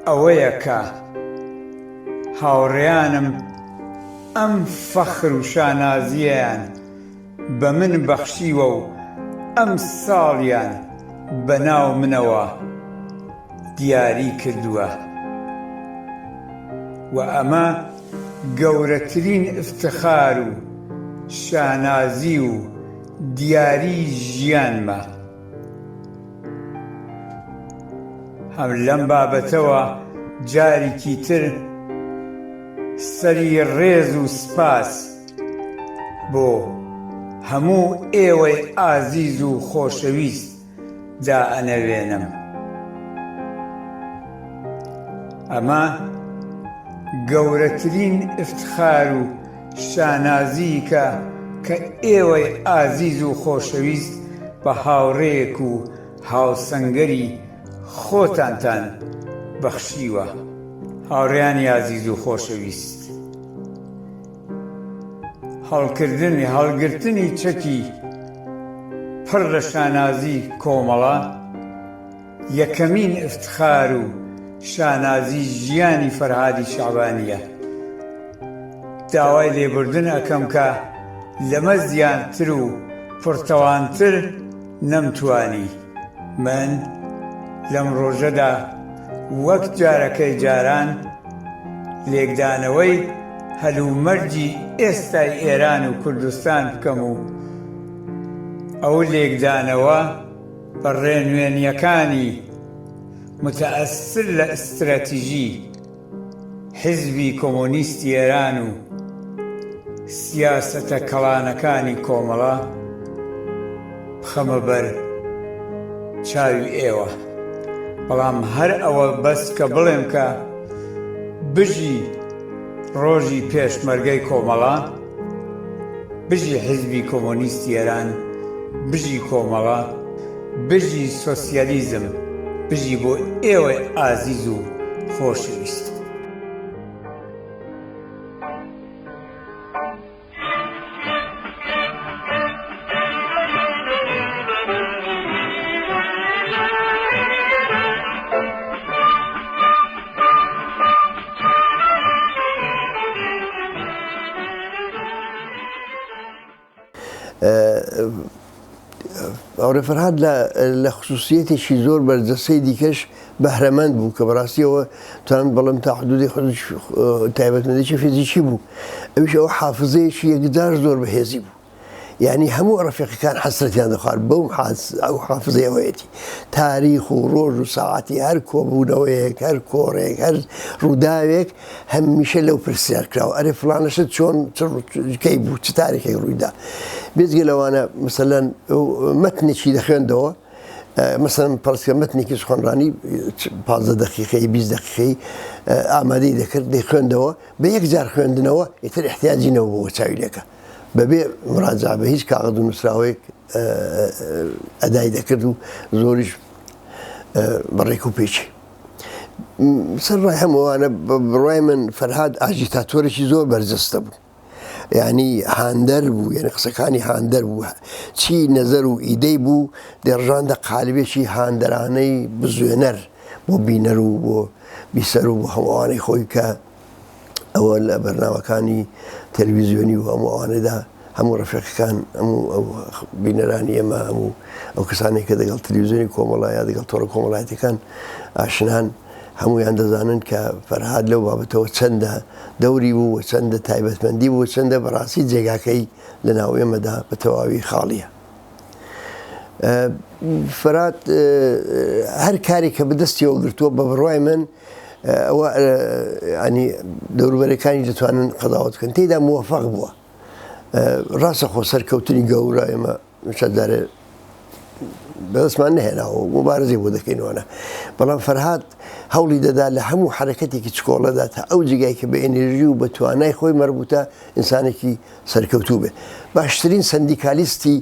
ئەوەیە کە هاوڕێیانم ئەم فەخر و شانازیەیان بە من بەخشیوە و ئەم ساڵیان بەناو منەوە دیاری کردووە، و ئەمە گەورەترین ئفتخار و شانازی و دیاری ژیانمە. هەم لەم بابەتەوە جارێکی تر سەری ڕێز و سپاس بۆ هەموو ئێوەی ئازیز و خۆشەویست دائەنەوێنم. ئەمە گەورەترین ئفتخار و شانازی کە ئێوەی ئازیز و خۆشەویست بە هاوڕێیەک و هاوسەنگەری خۆتانتان بەخشیوە. هاوڕێیانی ئازیز و خۆشەویست، هەڵگرتنی چەکی پڕ لە شانازی کۆمەڵە یەکەمین ئفتخار و شانازی ژیانی فەرهادی شەعبانیە. داوای لێبوردن ئەکەم کە لەمە زیانتر و پڕتەوانتر نەمتوانی. من لەم ڕۆژەدا وەک جارەکەی جاران لێکدانەوەی هەلومەرجی ئێستای ئێران و کوردستان بکەم و ئەو لێکدانەوە بەڕێ نوێنیەکانی متەئەسر لە ئستراتیژی حیزبی کۆمۆنیستی ئێران و سیاسەتە کەڵانەکانی کۆمەڵە بخەمە بەر چاوی ئێوە. بەڵام هەر ئەوە بەس کە بڵێم کە بژی ڕۆژی پێشمەرگەی کۆمەڵە، بژی حیزبی کۆمۆنیستی ئێران، بژی کۆمەڵە، بژی سۆسیالیزم، بژی بۆ ئێوەی ئازیز و خۆشەویست. ئەوڕێ فەرهاد لە خصوصیەتێکی زۆر بەرجەستەی دیکەش بەهرەمەند بوو کە بەڕاستیەوە توانم بەڵام تا حدودی تایبەتمەندێکی فیزیکی بوو. ئەویش ئەوە حافزەیەکی یەکجار زۆر بەهێزی بوو، یعنی هەموو ڕەفیقەکان حەسرەتیان دەخوارد بەو حافزەیەوەیەتی تاریخ و ڕۆژ و ساعەتی هەر کۆبوونەوەیەک، هەر کۆڕێک، هەر ڕووداوێک هەمیشە لەو پرسیار کراوە ئەرێ فڵانەشت چۆن کەی بوو، چ تاریخێک ڕوویدا. بێجگە لەوانە مەسەلەن مەتنێکی دەخوێندەوە، مەسەلەن پەرسکە مەتنێکی خوێنڕانی 15 دقیقەی 20 دقیقەی ئامادەی دەکرد دەیخوێندەوە، بە یەک جار خوێندنەوە ئیتر احتیاجینەوە بۆ چاوی لێکە بەبێ مراجع بە هیچ کاغەد و نووسراوەیەک ئەدای دەکرد و زۆریش بەڕێک و پێچی. سەر ڕای هەمووانە بڕای من فەرهاد ئاژیتاتۆرێکی زۆر بەرجەستە بوو، یعنی هاندەر بوو، یعنی قسەکانی هاندەر بوو، چی نەزەر و ئیدەی بوو دەڕژاندە قالبێکی هاندەرانەی بزوێنەر بۆ بینەر و بۆ بیسەر و بۆ هەمووانەی خۆی کە ئەوە لە بەرنامەکانی تەلەڤیزیۆنی و هەموو ئەوانەدا هەموو ڕەفیقەکان هەموو ئەو بینەرانی ئێمە هەموو ئەو کەسانێک کە دەگەڵ تەلەڤیزیۆنی کۆمەڵایە دەگەڵ تۆڕە کۆمەڵایەتەکان ئاشنان هەمویان دەزانن کە فەرهاد لەو بابەتەوە چەندە دەوری بوو و چەندە تایبەتمەندی بوو چەندە بەڕاستی جێگاکەی لە ناو ئێمەدا بە تەواوی خاڵیە. فەرهاد هەر کارێک کە بەدەستیەوە گرتووە بە بڕوای من ئەوە ینی دەوروبەرەکانی دەتوانن قەضاوت بکەن تێیدا موفەق بووە. ڕاستە خۆ سەرکەوتنی گەورە ئێمە شەدارێ بەدەستمان نهێناوە مبارزەی بۆ دەکەینەوەە، بەڵام فەرهاد هەوڵی دەدا لە هەموو حرەکەتێکی چکۆڵەدا تا ئەو جگای کە بە ئێنێژی و بە توانای خۆی مەربوتە ئینسانێکی سەرکەوتوو بێ. باشترین سندیکالیستی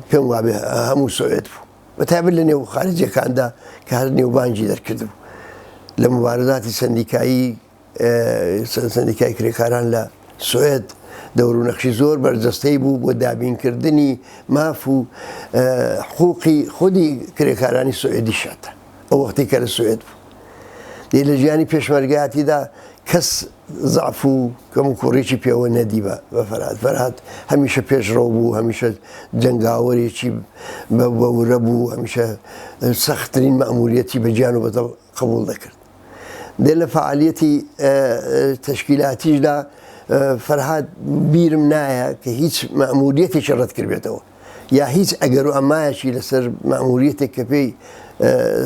پێم وابێ هەموو سۆوێت بوو، بەتایبەت لە نێو خارجیەکاندا کە هەر نێوبانجی دەرکردبوو لە مبارزاتی سندیکای کرێکاران لە سوێد دەور و نەخشی زۆر بەرجەستەی بوو بۆ دابینکردنی ماف و حقوقی خودی کرێکارانی سوێدی شاتە ئەو وەختی کە لە سوێد بوو. دێ لە ژیانی پێشمەرگایەتیدا کەس زعف و کەم و کوڕێکی پێوە نەدی بە فەرهاد. فەرهاد هەمیشە پێشڕەو بوو، هەمیشە جەنگاوەرێکی بەورە بوو، هەمیشە سەختترین مەئموریەتی بە گیان و بەدڵ قبول دەکرد. دێ لە فعالیەتی تەشکیلاتیشدا فەرهاد بیرم نایە کە هیچ مەئموریەتێکی ڕەت کردبێتەوە یا هیچ ئەگەر و ئەمایەکی لەسەر مەئموریەتێک کە پێی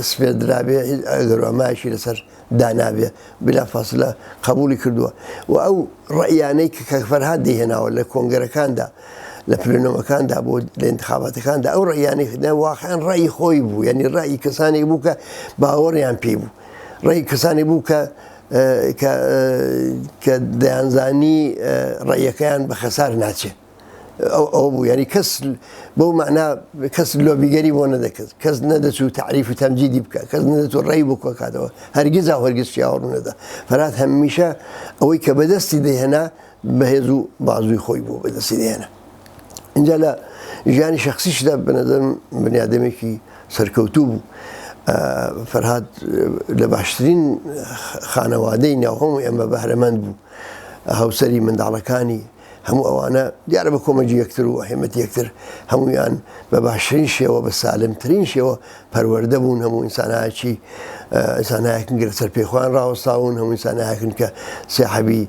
سپێدرابێ ئەگەر و ئەمایەکی لەسەر دانابێ بلافاصلە قبولی کردووە و ئەو ڕەیانەی کە فەرهاد دەیهێناوە لە کۆنگەرەکاندا لە پلێنۆمەکاندا بۆ لە انتخاباتەکاندا ئەو ڕەیانەی واقعیان ڕەئی خۆی بوو، یعنی ڕەئی کەسانێک بوو کە باوەڕیان پێی بوو، ڕێی کەسانی بوو کە دەیانزانی ڕێیەکەیان بە خەسار ناچێت. ئەو بوو ینی کەس بەو مەعنا کەس لۆبیگەری بۆ نەدەکرد، کەس نەدەچوو تعریف و تەمجیدی بکە، کەس نەدەچوو ڕێی بۆ کۆکاتەوە هەرگیز هەرگیز چیاوەڕ نەدا. فەرهاد هەمیشە ئەوەی کە بەدەستی دەهێنا بەهێز و بازووی خۆی بوو بەدەستی دێنە. اینجا لە ژیانی شخصیشدا بەنەزەرم بنیادەمێکی سەرکەوتوو بوو. فەرهاد لە باشترین خانەوادەی ناوهەموو ئێمە بەهرەمەند بوو، هاوسەری منداڵەکانی هەموو ئەوانە دیارە بە کۆمەجی یەکتر و ئەهێمەتی یەکتر هەمویان بە باشترین شێوە بە سالمترین شێوە پەروەردە بوون، هەموو ئینسانایەکی ئینسانایەکن گرە سەر پێخوان ڕاوەستاون، هەموو ئینسانایەکن کە سێحەبی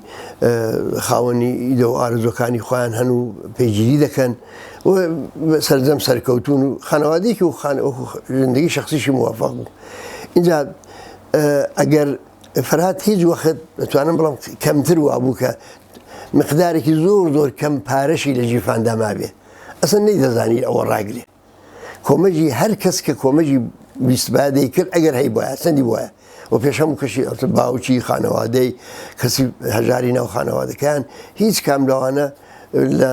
خاوەنی ئیدە و ئارزوەکانی خۆیان هەن و پەیگیری دەکەن و سەرجەم سەرکەوتون و خانەوادەیەکی و زندگی شخصیشی موفق بوو. اینجا ئەگەر فەرهاد هیچ وەخت دەتوانم بڵام کەمتر وابوو کە مقدارێکی زۆر کەم پارەشی لە جیفاندا مابێ ئەسن نەیدەزانی ئەوە ڕاگرێ. کۆمەجی هەر کەس کە کۆمەجی بیستبادەی کرد ئەگەر هەی وایە سندی وایە و پێش هەموو کەشی باوکی خانەوادەی کەسی هەژاری ناو خانەوادەکان هیچ کام لەوانە لە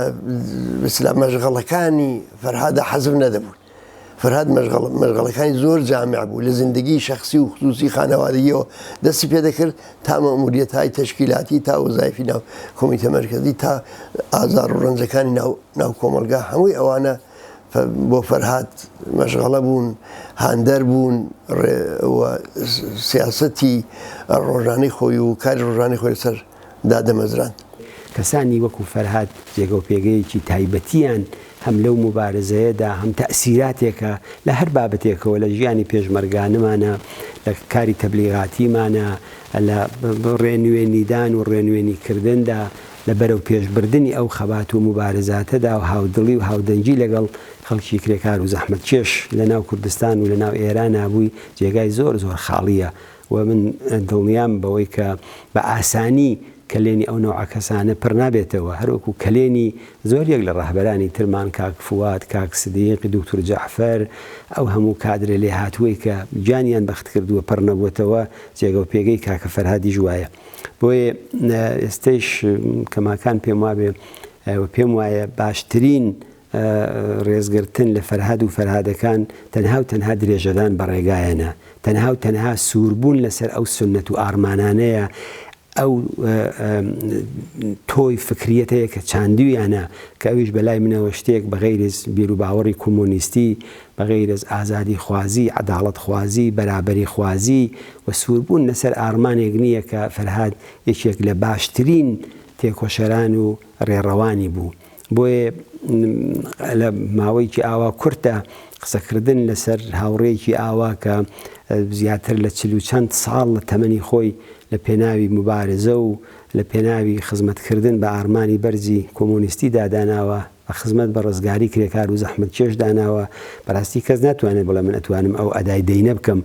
مەشغەڵەکانی فەرهادە حەزم نەدەبوون. فەرهاد مەشغەڵەکانی زۆر جامع بوو لە زندگی شخصی و خصوصی خانەوادەیەوە دەستی پێدەکرد تا مەموریەت‌های تەشکیلاتی تا وەزایفی ناو کۆمیتە مەرکەزی تا ئازار و ڕەنجەکانی ناو کۆمەلگا هەمووی ئەوانە بۆ فەرهاد مەشغەڵە بوون، هاندەر بوون سیاسەتی ڕۆژانەی خۆی و کاری ڕۆژانەی خۆی لەسەر دادەمەزراند. کەسانی وەکو فەرهاد جێگە و پێگەیەکی تایبەتیان هەم لەو مبارزەیەدا هەم تەئسیراتێکە لە هەر بابەتێکەوە لە ژیانی پێشمەرگانمانە، لە کاری تەبلیغاتیمانە، لە ڕێنوێنیدان و ڕێنوێنیکردندا، لە بەرەو پێشبردننی ئەو خەبات و مبارزاتەدا و هاودڵی و هاودەنجی لەگەڵ خەڵکی کرێکار و زەحمەتکێش لە ناو کوردستان و لە ناو ئێران بووی جێگای زۆر خاڵیە و من دڵنیام بەوەی کە بە ئاسانی کلێنی ئەو نەوع کەسانە پڕ نابێتەوە، هەروەکو کلێنی زۆریەک لە ڕاهبەرانی ترمان کاک فواد، کاک سدیقی، دکتۆر جەعفەر، ئەو هەموو کادرە لێ هاتووەی کە جانیان بەخت کردووە پڕ نەبووەتەوە جێگە و پێگەی کاکە فەرهادی ژوایە. بۆیە ئێستەیش کەماکان پێم وابێ پێم وایە باشترین ڕێزگرتن لە فەرهاد و فەرهادەکان تەنها و تەنها درێژەدان بە ڕێگایەنە، تەنها و تەنها سووربوون لەسەر ئەو سنەت و ئارمانانەیە، ئەو تۆی فکریەتەیە کە چاندویانە کە ئەویش بەلای منەوە شتێک بەغەیرز بیر و باوەڕی کۆمۆنیستی، بەغەیرز ئازادی خوازی، عەداڵەت خوازی، بەرابەری خوازی و سووربوون لەسەر ئارمانێک نییە کە فەرهاد یەکێک لە باشترین تێکۆشەران و ڕێڕەوانی بوو. بۆیە لە ماوەیەکی ئاوا کورتە قسەکردن لەسەر هاوڕێیەکی ئاوا کە زیاتر لە 40 و چەند ساڵ لە تەمەنی خۆی لە پێناوی مبارزە و لە پێناوی خزمەتکردن بە ئارمانی بەرزی کۆمۆنیستی داداناوە بە خزمەت بە ڕزگاری کرێکار و زەحمەتکێش داناوە. بەڕاستی کەس ناتوانێت بڵێ من ئەتوانم ئەو ئەدای دەینە بکەم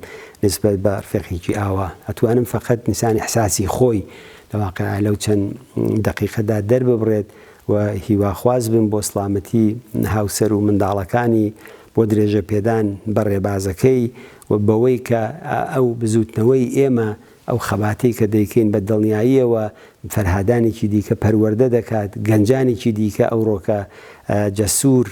نسبەت بە ڕفێقێکی ئاوا. ئەتوانم فقط نیسانی احساسی خۆی لەواقع لەو چەند دقیقەدا دەرببڕێت و هیواخواز بم بۆ سڵامەتی هاوسەر و منداڵەکانی بۆ درێژە پێدان بە ڕێبازەکەی و بەوەی کە ئەو بزوتنەوەی ئێمە ئەو خەباتەی کە دەیکەین بە دڵنیاییەوە فەرهادانێکی دیکە پەروەردە دەکات، گەنجانێکی دیکە ئەوڕۆکە جەسوور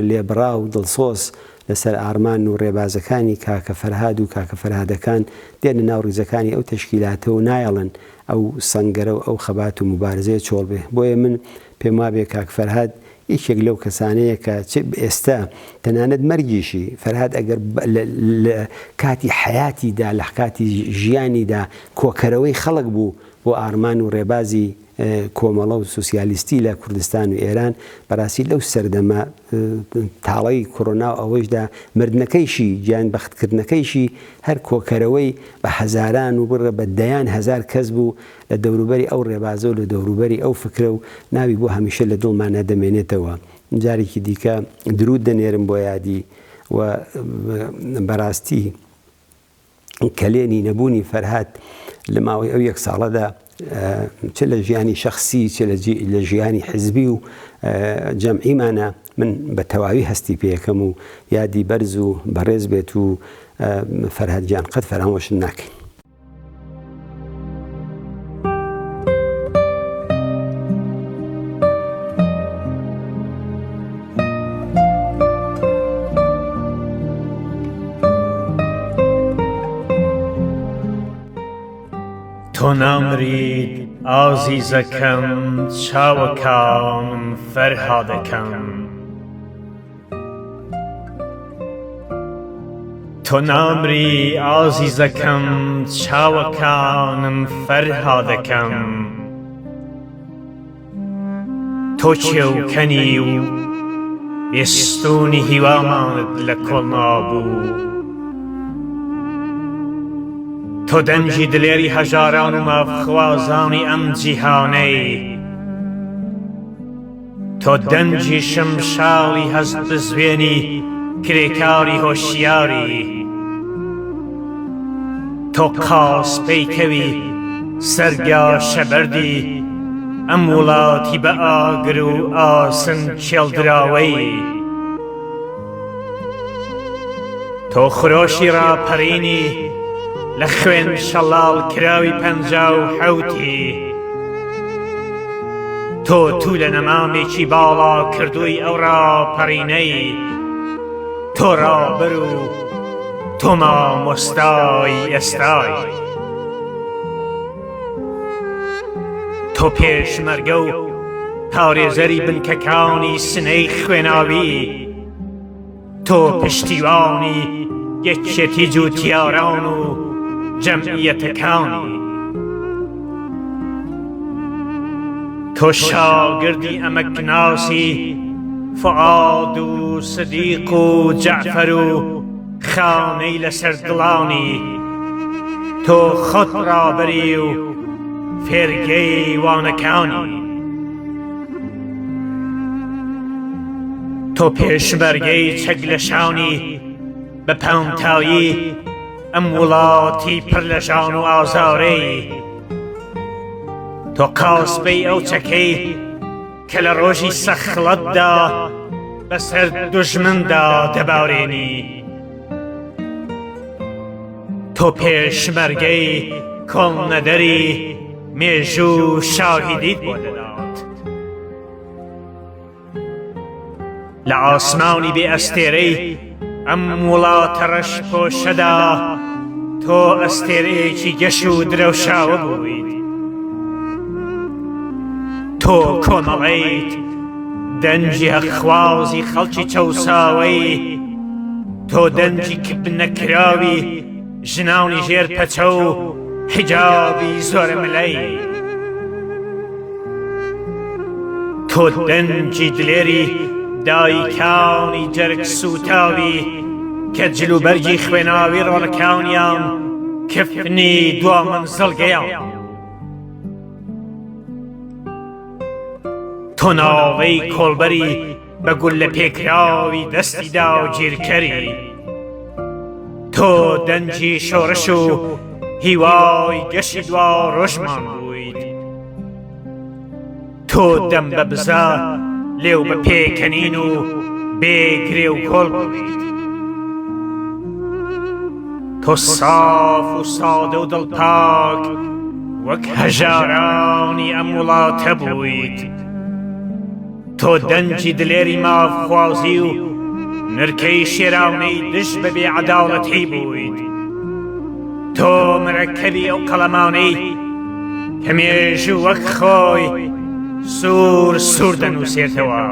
لێبڕا و دڵسۆز لەسەر ئارمان و ڕێبازەکانی کاکە فەرهاد و کاکە فەرهادەکان دێنە ناو ڕیزەکانی ئەو تەشکیلاتە و نایەڵن ئەو سەنگەرە و ئەو خەبات و مبارزەیە چۆڵ بێ. بۆیە من پێم وابێ کاک فەرهاد یەکێک لەو کەسانەیە کە ئێستا تەنانەت مەرگیشی فەرهاد ئەگەر کاتی حیاتیدا لە کاتی ژیانیدا کۆکەرەوەی خەڵک بوو بۆ ئارمان و ڕێبازی کۆمەڵە و سوسیالیستی لە کوردستان و ئێران بەڕاستی لەو سەردەمە تاڵەی کۆڕۆنا و ئەوەشدا مردنەکەیشی گیان بەختکردنەکەیشی هەر کۆکەرەوەی بە هەزاران و بڕە بە دەیان هەزار کەس بوو لە دەوروبەری ئەو ڕێبازە و لە دەوروبەری ئەو فکرە و ناوی بۆ هەمیشە لە دڵمانە دەمێنێتەوە. جارێکی دیکە درود دەنێرم بۆ یادی و بەڕاستی کەلێنی نەبوونی فەرهاد لە ماوەی ئەو یەک ساڵەدا چ لە ژیانی شخصی چ لە ژیانی حزبی و جەمعیمانە من بە تەواوی هەستی پێەکەم و یادی بەرز و بەڕێز بێت و فەرهاد گیان قەت فەرامۆشت ناکەین. تۆ نامرید ئازیزەکەم چاوەکانم فەرهادەکەم، تۆ نامری ئازیزەکەم چاوەکانم فەرهادەکەم، تۆ چێوکەنی و بێستوونی هیوامانت لە کۆڵ نابوو، تۆ دەنجی دلێری هەژاران و مافخوازانی ئەم جیهانەی، تۆ دەنجی شمشاڵی هەست بزوێنی کرێکاری هۆشیاری، تۆ قاسپەی کەوی سەرگا شەبەردی ئەم وڵاتی بە ئاگر و ئاسن کێڵدراوەی، تۆ خرۆشی ڕاپەڕینی لە خوێن شەڵاڵ کراوی 57ی، تۆ تو لە نەمامێکی باڵا کردووی ئەو ڕاپەڕینەی، تۆ ڕابەر و تۆ مامۆستای ئێستای، تۆ پێشمەرگە و پارێزەری بنکەکانی سنەی خوێناوی، تۆ پشتیوانی یەکێتی جوتیاران و جەمعیەتەکانی، تۆ شاگردی ئەمەکناسی فعاد و سدیق و جەعفەر و خانەی لەسەر دڵانی، تۆ خۆت ڕابەری و فێرگەی وانەکانی، تۆ پێشمەرگەی چەگلەشانی بە پەنتایی ئەم وڵاتی پڕ لە ژان و ئازارەی، تۆ قاسپەی ئەو چەکەی کە لە ڕۆژی سەخڵەتدا بەسەر دوژمندا دەبارێنی، تۆ پێشمەرگەی کۆڵنەدەری مێژوو شاهیدیت بۆ دەدات، لە ئاسمانی بێ ئەستێرەی ئەم وڵاتە ڕەش پۆشەدا تۆ ئەستێرەیەکی گەش و درەوشاوە بوویت، تۆ کۆمەڵەیت دەنجی هەخوازی خەڵکی چەوساوەی، تۆ دەنجی کب نەکراوی ژناونی ژێر پەچە و حجابی زۆرە ملەی، تۆ دەنجی دلێری دایکانی جەرگ سوتاوی کە جلوبەرگی خوێناوی ڕۆڵەکانیان کفنی دوا منزڵگەیان تۆ ناوەی کۆڵبەری بە گول لە پێکراوی دەستیدا و گیرکەری تۆ دەنجی شۆڕش و هیوای گەشی دوا ڕۆژمان بوویت تۆ دەم بە بزە لێو بە پێکەنین و بێگرێ و کۆڵ بوویت تۆ ساف و سادە و دڵپاک وەک هەژارانی ئەم وڵاتە بوویت تۆ دەنجی دلێری مافخوازی و نرکەی شێراونەی دژ بە بێعەداڵەتی بوویت تۆ مرەکەبی ئەو قەڵەمانەی کە مێژوو وەک خۆی سوور دەنووسێتەوە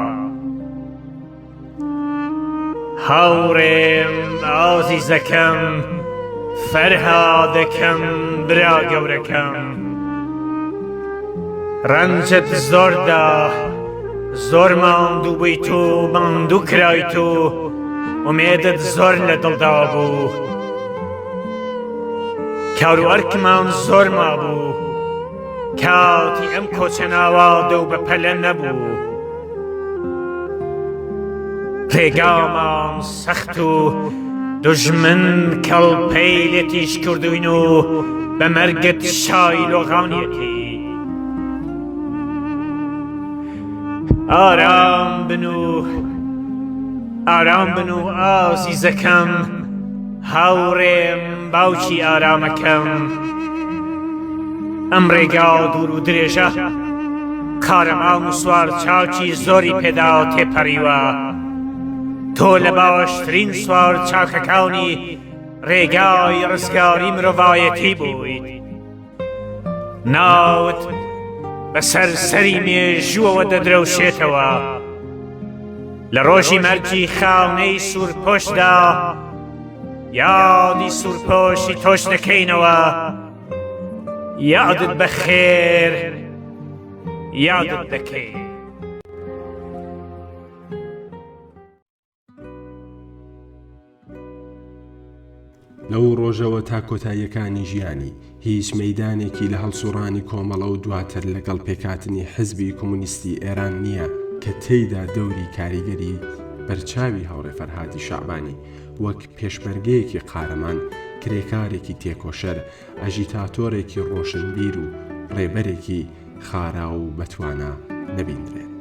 هاوڕێم ئازیزەکەم فەرهادەکەم برا گەورەکەم ڕەنجت زۆردا زۆر ماندوو بوویت و ماندوو کرایت و ئومێدت زۆر لە دڵدا بوو کار و ئەرکمان زۆر مابوو کاتی ئەم کۆچە ناوادە و بەپەلە نەبوو ڕێگامان سەخت و دوژمن کەڵپەی لێتیش کردوین و بە مەرگت شای لۆغانیەتی ئارام بن و ئازیزەکەم هاوڕێم باوکی ئارامەکەم ئەم ڕێگا دوور و درێژە کارەماڵ و سوار چاکی زۆری پێدا و تێپەڕیوە تۆ لە باشترین سوار چاکەکانی ڕێگای ڕزگاری مرۆڤایەتی بوویت ناوت بەسەر سەری مێژووەوە دەدرەوشێتەوە لە ڕۆژی مەرجی خاونەی سوورپۆشدا یادی سوورپۆشی تۆش دەکەینەوە یادت بەخێر یادت دەکەین لەو ڕۆژەوە تا کۆتاییەکانی ژیانی هیچ مەیدانێکی لە هەڵسوڕانی کۆمەڵە و دواتر لەگەڵ پێکاتنی حزبی کۆمونیستی ئێران نییە کە تێیدا دەوری کاریگەری بەرچاوی هاوڕێ فەرهادی شەعبانی وەک پێشمەرگەیەکی قارەمان کرێکارێکی تێکۆشەر ئەژیتاتۆرێکی ڕۆشنبیر و ڕێبەرێکی خارا و بەتوانە نەبیندرێت.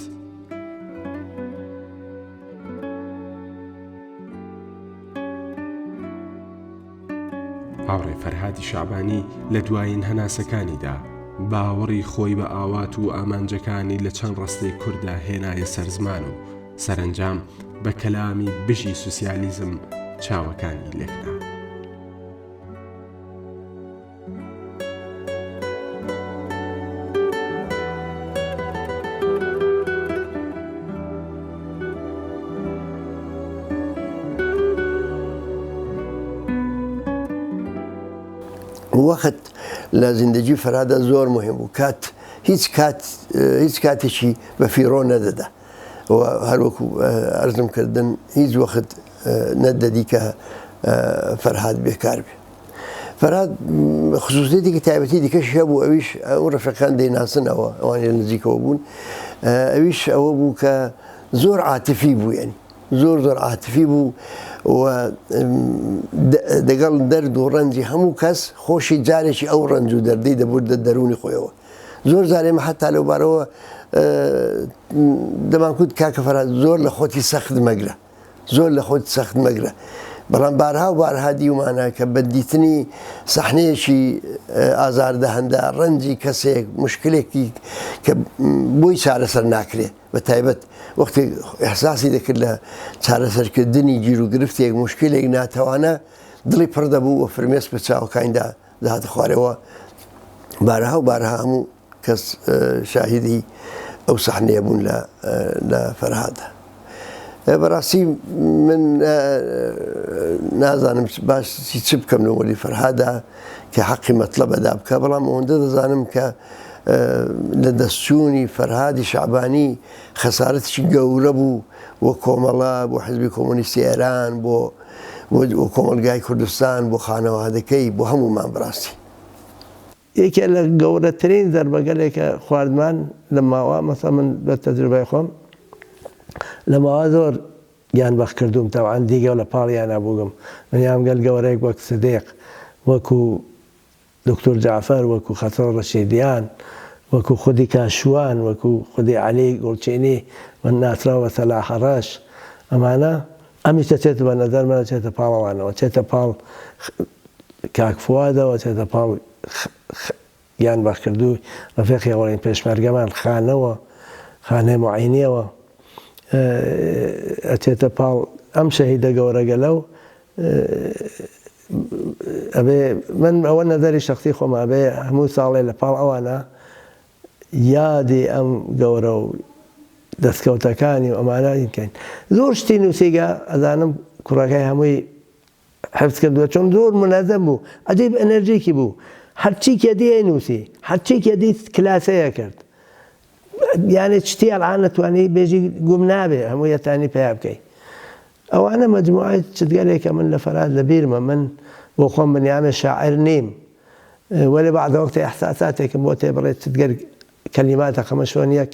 هاوڕێ فەرهادی شەعبانی لە دوایین هەناسەکانیدا باوەڕی خۆی بە ئاوات و ئامانجەکانی لە چەند ڕستەی کووردا هێنایە سەرزمان و سەرنجام بە کەلامی بژی سوسیالیزم چاوەکانی لێکنا. وەخت لە زیندگی فەرهادە زۆر مهم بوو هیچ کاتێکی بە فیڕۆ نەدەدا هەروەکو ئەرزم کردن هیچ وەخت نەدەدی کە فەرهاد بێکار بێ. فەرهاد خصوصیەتێکی تایبەتی دیکەش هەبوو ئەویش ئەو ڕەفەکان دەیناسنەوە ئەوانێ نزیکەوە بوون ئەویش ئەوە بوو کە زۆر عاتفی بوو یعنی زۆر عاتفی بوو و دەگەڵ دەرد و ڕەنجی هەموو کەس خۆشی جارێکی ئەو ڕەنج و دەردەی دەبوردە دەرونی خۆیەوە زۆر جارێمە حتا لەوبارەوە دەمانکوت کاکە فەرهاد زۆر لە خۆتی سەخت مەگرە بەڵام بارها و بارها دیومانە کە بەدیتنی سەحنەیەکی ئازاردەهەندا ڕەنجی کەسێک مشکلێکی کە بۆی چارەسەر ناکرێت بە تایبەت وەختی ئەحساسی دەکرد لە چارەسەرکردنی گیر و گرفتێک مشکلێک ناتەوانە دڵی پڕ دەبوو و فرمێسک بە چاوەکانیدا داهاتە خوارەوە بارها و بارها هەموو کەس شاهیدی ئەو سەحنەیە بوون لە فەرهادە. بەڕاستی من نازانم باسی چ بکەم لەوەری فەرهادا کە حەقی مەطلب ئەدا بکە بەڵام ئەوەندە دەزانم کە لە دەستچوونی فەرهادی شەعبانی خەسارەتێکی گەورە بوو بۆ کۆمەڵە بۆ حیزبی کۆمۆنیستی ئێران بۆ کۆمەلگای کوردستان بۆ خانەوادەکەی بۆ هەمومان بڕاستی. یەکێ لە گەورەترین دەربەگەلێکە خواردمان لە ماوە مەسە من بە تەجروبای خۆم لە ماوە زۆر گیانبەخت کردوم تەوان دیگە و لە پاڵیان نابووگم منیام گەل گەورەیەک وەک سدێق وەکو دکتۆر جعفەر وەکو خەسڕ ڕەشیدیان وەکو خودی کاشوان وەکو خودی عەلی گوڵچینی و ناسراوە سەلاح ڕەش ئەمانە ئەمیشە چێتە بە نەزەرمەوە چێتە پاڵەوانەوە چێتە پاڵ کاک فوادەوە چێتە پاڵ گیانبەخت کردووی ڕەفیقی هەوڵین پێشمەرگەمان خانەوە خانەی موعینیەوە ئەچێتە پاڵ ئەم شەهیدە گەورەگەلە و ئەبێ من ئەوە نەزەری شەخسی خۆمە ئەبێ هەموو ساڵێ لە پاڵ ئەوانە یادی ئەم گەورە و دەستکەوتەکانی و ئەمانە بکەین. زۆر شتی نووسیگە ئەزانم کوڕەکەی هەمووی حفظ کردووە چۆن زۆر منەزەم بوو عەجیب ئەنەرژیکی بوو هەرچی کێدی نووسی هەرچی کێدی کلاسەیە کرد یانێ شتی ئەڵعان نەتوانی بێژی گوم نابێ هەموو یەتانی پێیا بکەی. ئەوانە مەجموعای چتگەلێکە من لە فەرات لە بیرمە من بۆ خۆم بنیامێ شاعر نیم وەلی بەعد وەقتی ئەحساساتێکم بۆ تێبڕێت چتگەر کەلیماتە خەمە شۆن یەک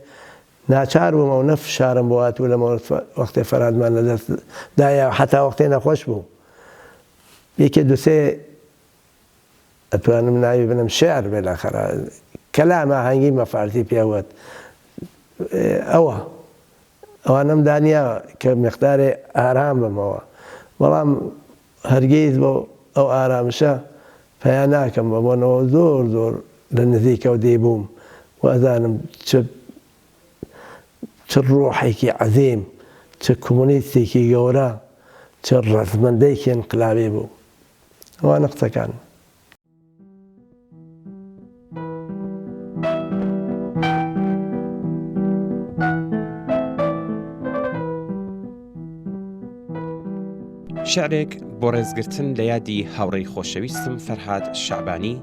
ناچار بوومە و نەف شارم بۆ هاتوو لە وەقتی فەراتمان لە دەستدایە حتا وەقتی نەخۆش بوو یەکێ دووسێ ئەتوانم ناوی بنم شێعر بێلاخەرا کەلامە هەنگی مەفارتی پێوت ئەوانم دانیا کە مقدارێ ئارام بمەوە بەڵام هەرگیز بۆ ئەو ئارامشە پەیا ناکەم بەبوونەوە زۆر زۆر لە نزیکەوە دەیبووم و ئەزانم چ ڕۆحێکی عەزیم چ کۆمۆنیستێکی گەورە چ ڕەزمەندەیەکی انقلابی بوو ئەوانە قسەکان. شعرێک بۆ ڕێزگرتن لە یادی هاوڕێی خۆشەویستم فەرهاد شعبانی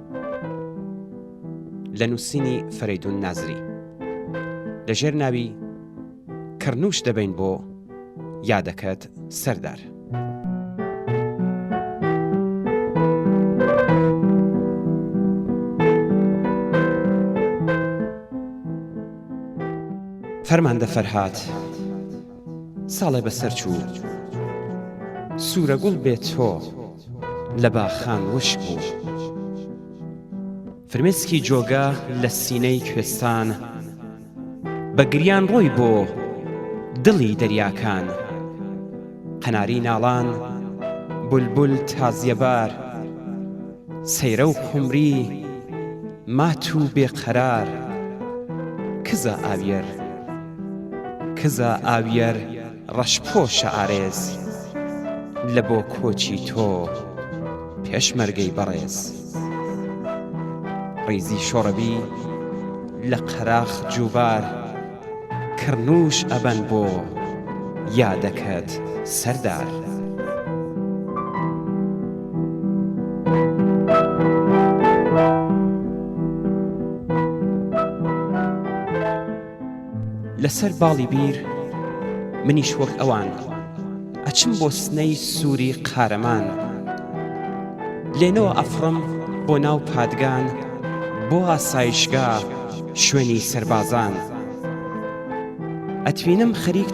لە نووسینی فەرەیدون نازری لەژێر ناوی کڕنوش دەبین بۆ یادەکەت سەردار. فەرماندە فەرهاد ساڵێ بەسەر چوو سوورە گوڵ بێت تۆ لە باخان وشک بوو فرمێسکی جۆگە لە سینەی کوێستان بە گریان ڕۆی بۆ دڵی دەریاکان قەناری ناڵان بولبول تازیەبار سەیرە و قومری مات و بێقەرار کزە ئاویەر ڕەشپۆشە ئارێز لە بۆ کۆچی تۆ پێشمەرگەی بەڕێز ڕیزی شۆڕەبی لە قەراخ جووبار کڕنوش ئەبەن بۆ یادەکەت سەردار. لەسەر باڵی بیر منیش وەک ئەوان ئەچم بۆ سنەی سووری قارەمان لێنەوە ئەفڕم بۆ ناو پادگان بۆ ئاسایشگا شوێنی سەربازان ئەتوینم خەریک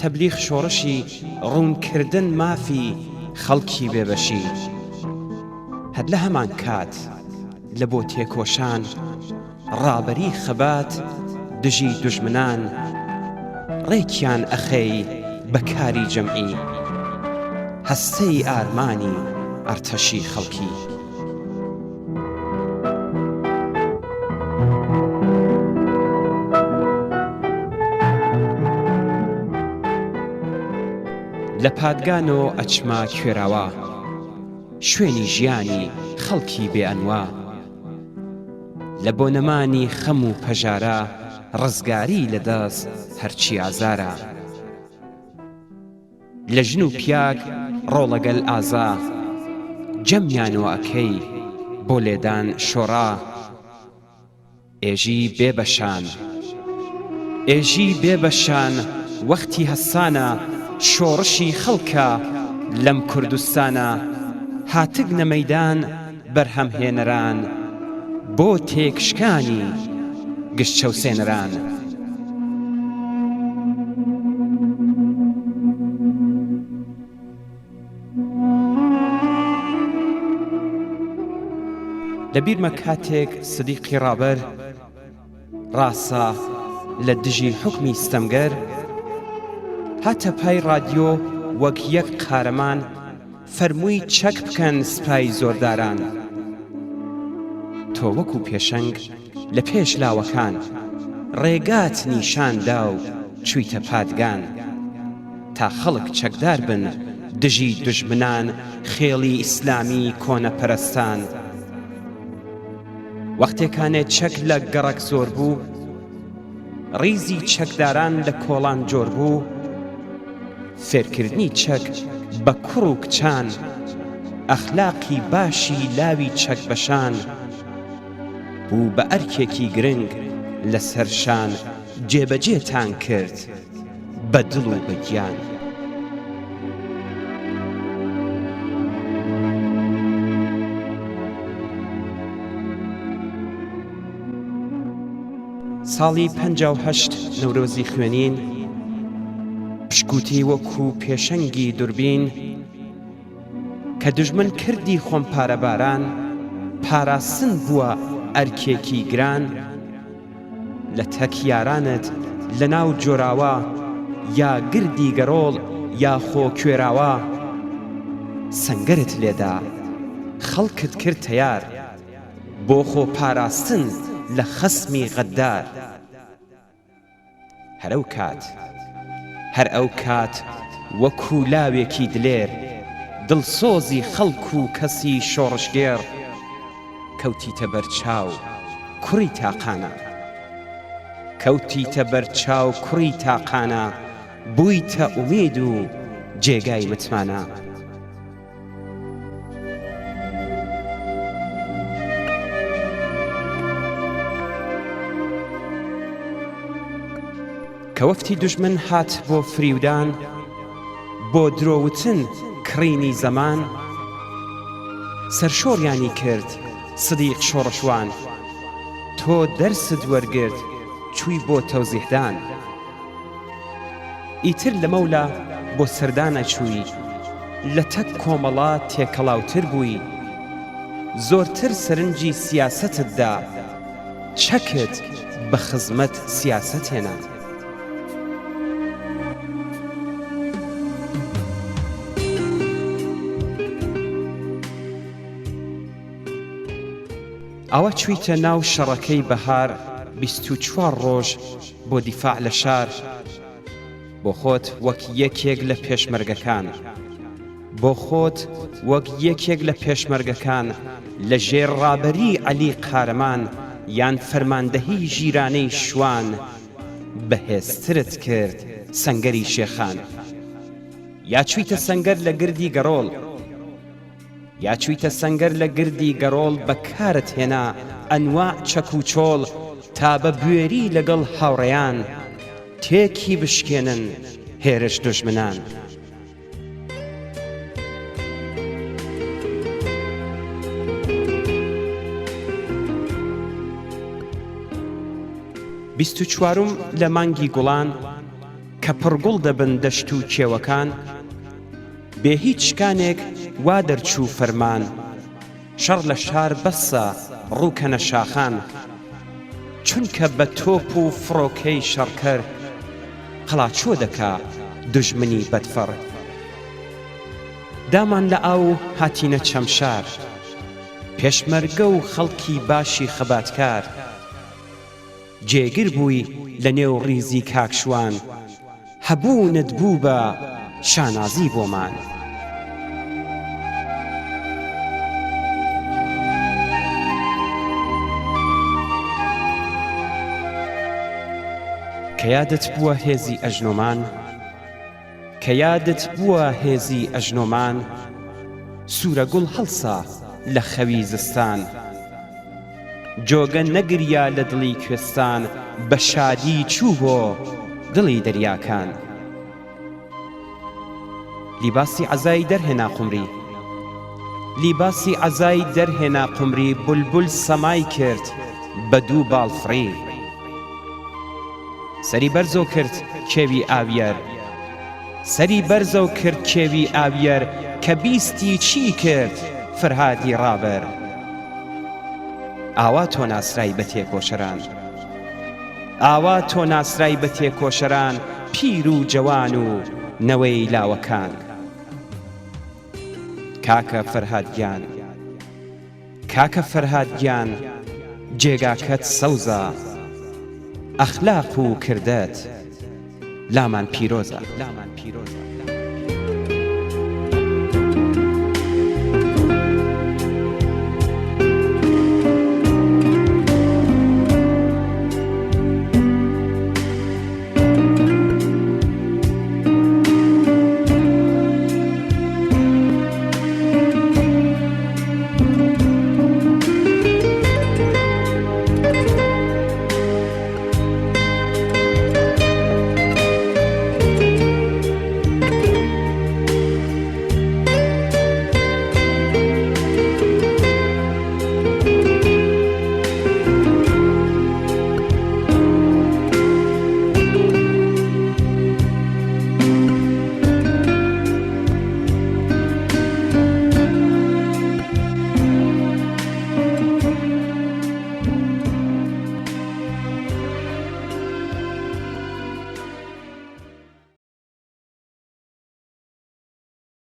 تەبلیغ شۆڕشی ڕوونکردن مافی خەڵکی بێبەشی هەر لە هەمان کات لە بۆ تێکۆشان ڕابەری خەبات دژی دوژمنان ڕێکیان ئەخەی بەکاری جەمعی هەستەی ئارمانی ئەرتەشی خەڵکی. لە پادگانەوە ئەچما کوێراوە شوێنی ژیانی خەڵکی بێئەنوا لە بۆ نەمانی خەم و پەژارە ڕزگاری لەدەست هەرچی ئازارە لە ژن و پیاک ڕۆڵەگەل ئازا جەمیانەوە ئەکەی بۆ لێدان شۆڕا ئێژی بێبەشان وەختی هەسانە شۆڕشی خەڵکە لەم کوردستانە هاتگنە مەیدان بەرهەمهێنەران بۆ تێکشکانی گشت چەوسێنەران. لەبیرمە کاتێک سدیقی ڕابەر ڕاستە لە دژی حکمی ستەمگەر هاتە پای رادیۆ وەک یەک قارەمان فەرمووی چەک بکەن سپای زۆرداران. تۆ وەکو پێشەنگ لە پێش لاوەکان ڕێگات نیشاندا و چوویتە پادگان تا خەڵک چەکدار بن دژی دوژمنان خێڵی ئیسلامی کۆنەپەرستان. وەختێکانێ چەک لە گەڕەک زۆر بوو ڕیزی چەکداران لە کۆڵان جۆر بوو فێرکردنی چەک بە کوڕ و کچان ئەخلاقی باشی لاوی چەک بەشان بوو بە ئەرکێکی گرنگ لەسەر شان جێبەجێتان کرد بە دڵ و بە گیان. ساڵی 58 نەورۆزی خوێنین پشکوتی وەکو پێشەنگی دوربین کە دوژمن کردی خۆمپارە باران پاراستن بووە ئەرکێکی گران لە تەکیارانت لە ناو جۆراوە یا گردی گەڕۆڵ یا خۆ کوێراوە سەنگەرت لێدا خەڵکت کرد تەیار بۆ خۆ پاراستن لە خەسمی غەدار. هەر ئەو کات وەکو لاوێکی دلێر دڵسۆزی خەڵک و کەسی شۆڕشگێر کەوتیتە بەرچاو کوڕی تاقانە بوویتە ئومید و جێگای متمانە. کە وەفتی دوژمن هات بۆ فریودان بۆ درۆوتن کڕینی زەمان سەرشۆڕیانی کرد سدیق شۆڕشوان تۆ دەرست وەرگرت چووی بۆ تەوزیحدان. ئیتر لە مەولا بۆ سەردانە چووی لە تەک کۆمەڵا تێکەڵاوتر بووی زۆرتر سەرنجی سیاسەتتدا چەکت بە خزمەت سیاسەت هێنا. ئەوە چوویتە ناو شەڕەکەی بەهار 24 ڕۆژ بۆ دیفاع لە شار بۆ خۆت وەک یەکێک لە پێشمەرگەکان لە ژێر ڕابەری عەلی قارەمان یان فەرماندەهی ژیرانەی شوان بەهێزترت کرد سەنگەری شێخان. یا چوویتە سەنگەر لە گردی گەڕۆڵ بەکارت هێنا ئەنواع چەک و چۆڵ تا بە بوێری لەگەڵ هاوڕێیان تێکی بشکێنن هێرش دوژمنان. بیست و چوارم لە مانگی گوڵان کە پڕگوڵ دەبن دەشت و کێوەکان بێ هیچ شکانێک وا دەرچوو فەرمان شەڕ لە شار بەسە ڕووکەنە شاخان چونکە بە تۆپ و فڕۆکەی شەڕکەر قەڵاچۆ دەکا دوژمنی بەدفەڕ. دامان لە ئاو هاتینە چەمشار پێشمەرگە و خەڵکی باشی خەباتکار جێگر بووی لە نێو ڕیزی کاکشوان هەبوونت بوو بە شانازی بۆمان. کە یادت بووە هێزی ئەژنۆمان سوورە گوڵ هەڵسا لە خەوی زستان جۆگە نەگریا لە دڵی کوێستان بە شادی چوو بۆ دڵی دەریاکان. لیباسی عەزای دەرهێنا قومری لیباسی عەزای دەرهێنا قومری بولبول سەمای کرد بە دوو باڵفڕی سەری بەرزۆ کرد کێوی ئاویەر سەری بەرزە و کرد کێوی ئاویەر کە بیستی چی کرد فرهادی ڕابەر ئاوا تۆ ناسرای بە تێکۆشەران ئاوا تۆ ناسرای بە تێکۆشەران پیر و جەوان و نەوەی لاوەکان کاکە فەرهادگیان کاکە فەرهادگیان جێگاکەت سەوزە ئەخلاق و کردەت لامان پیرۆزە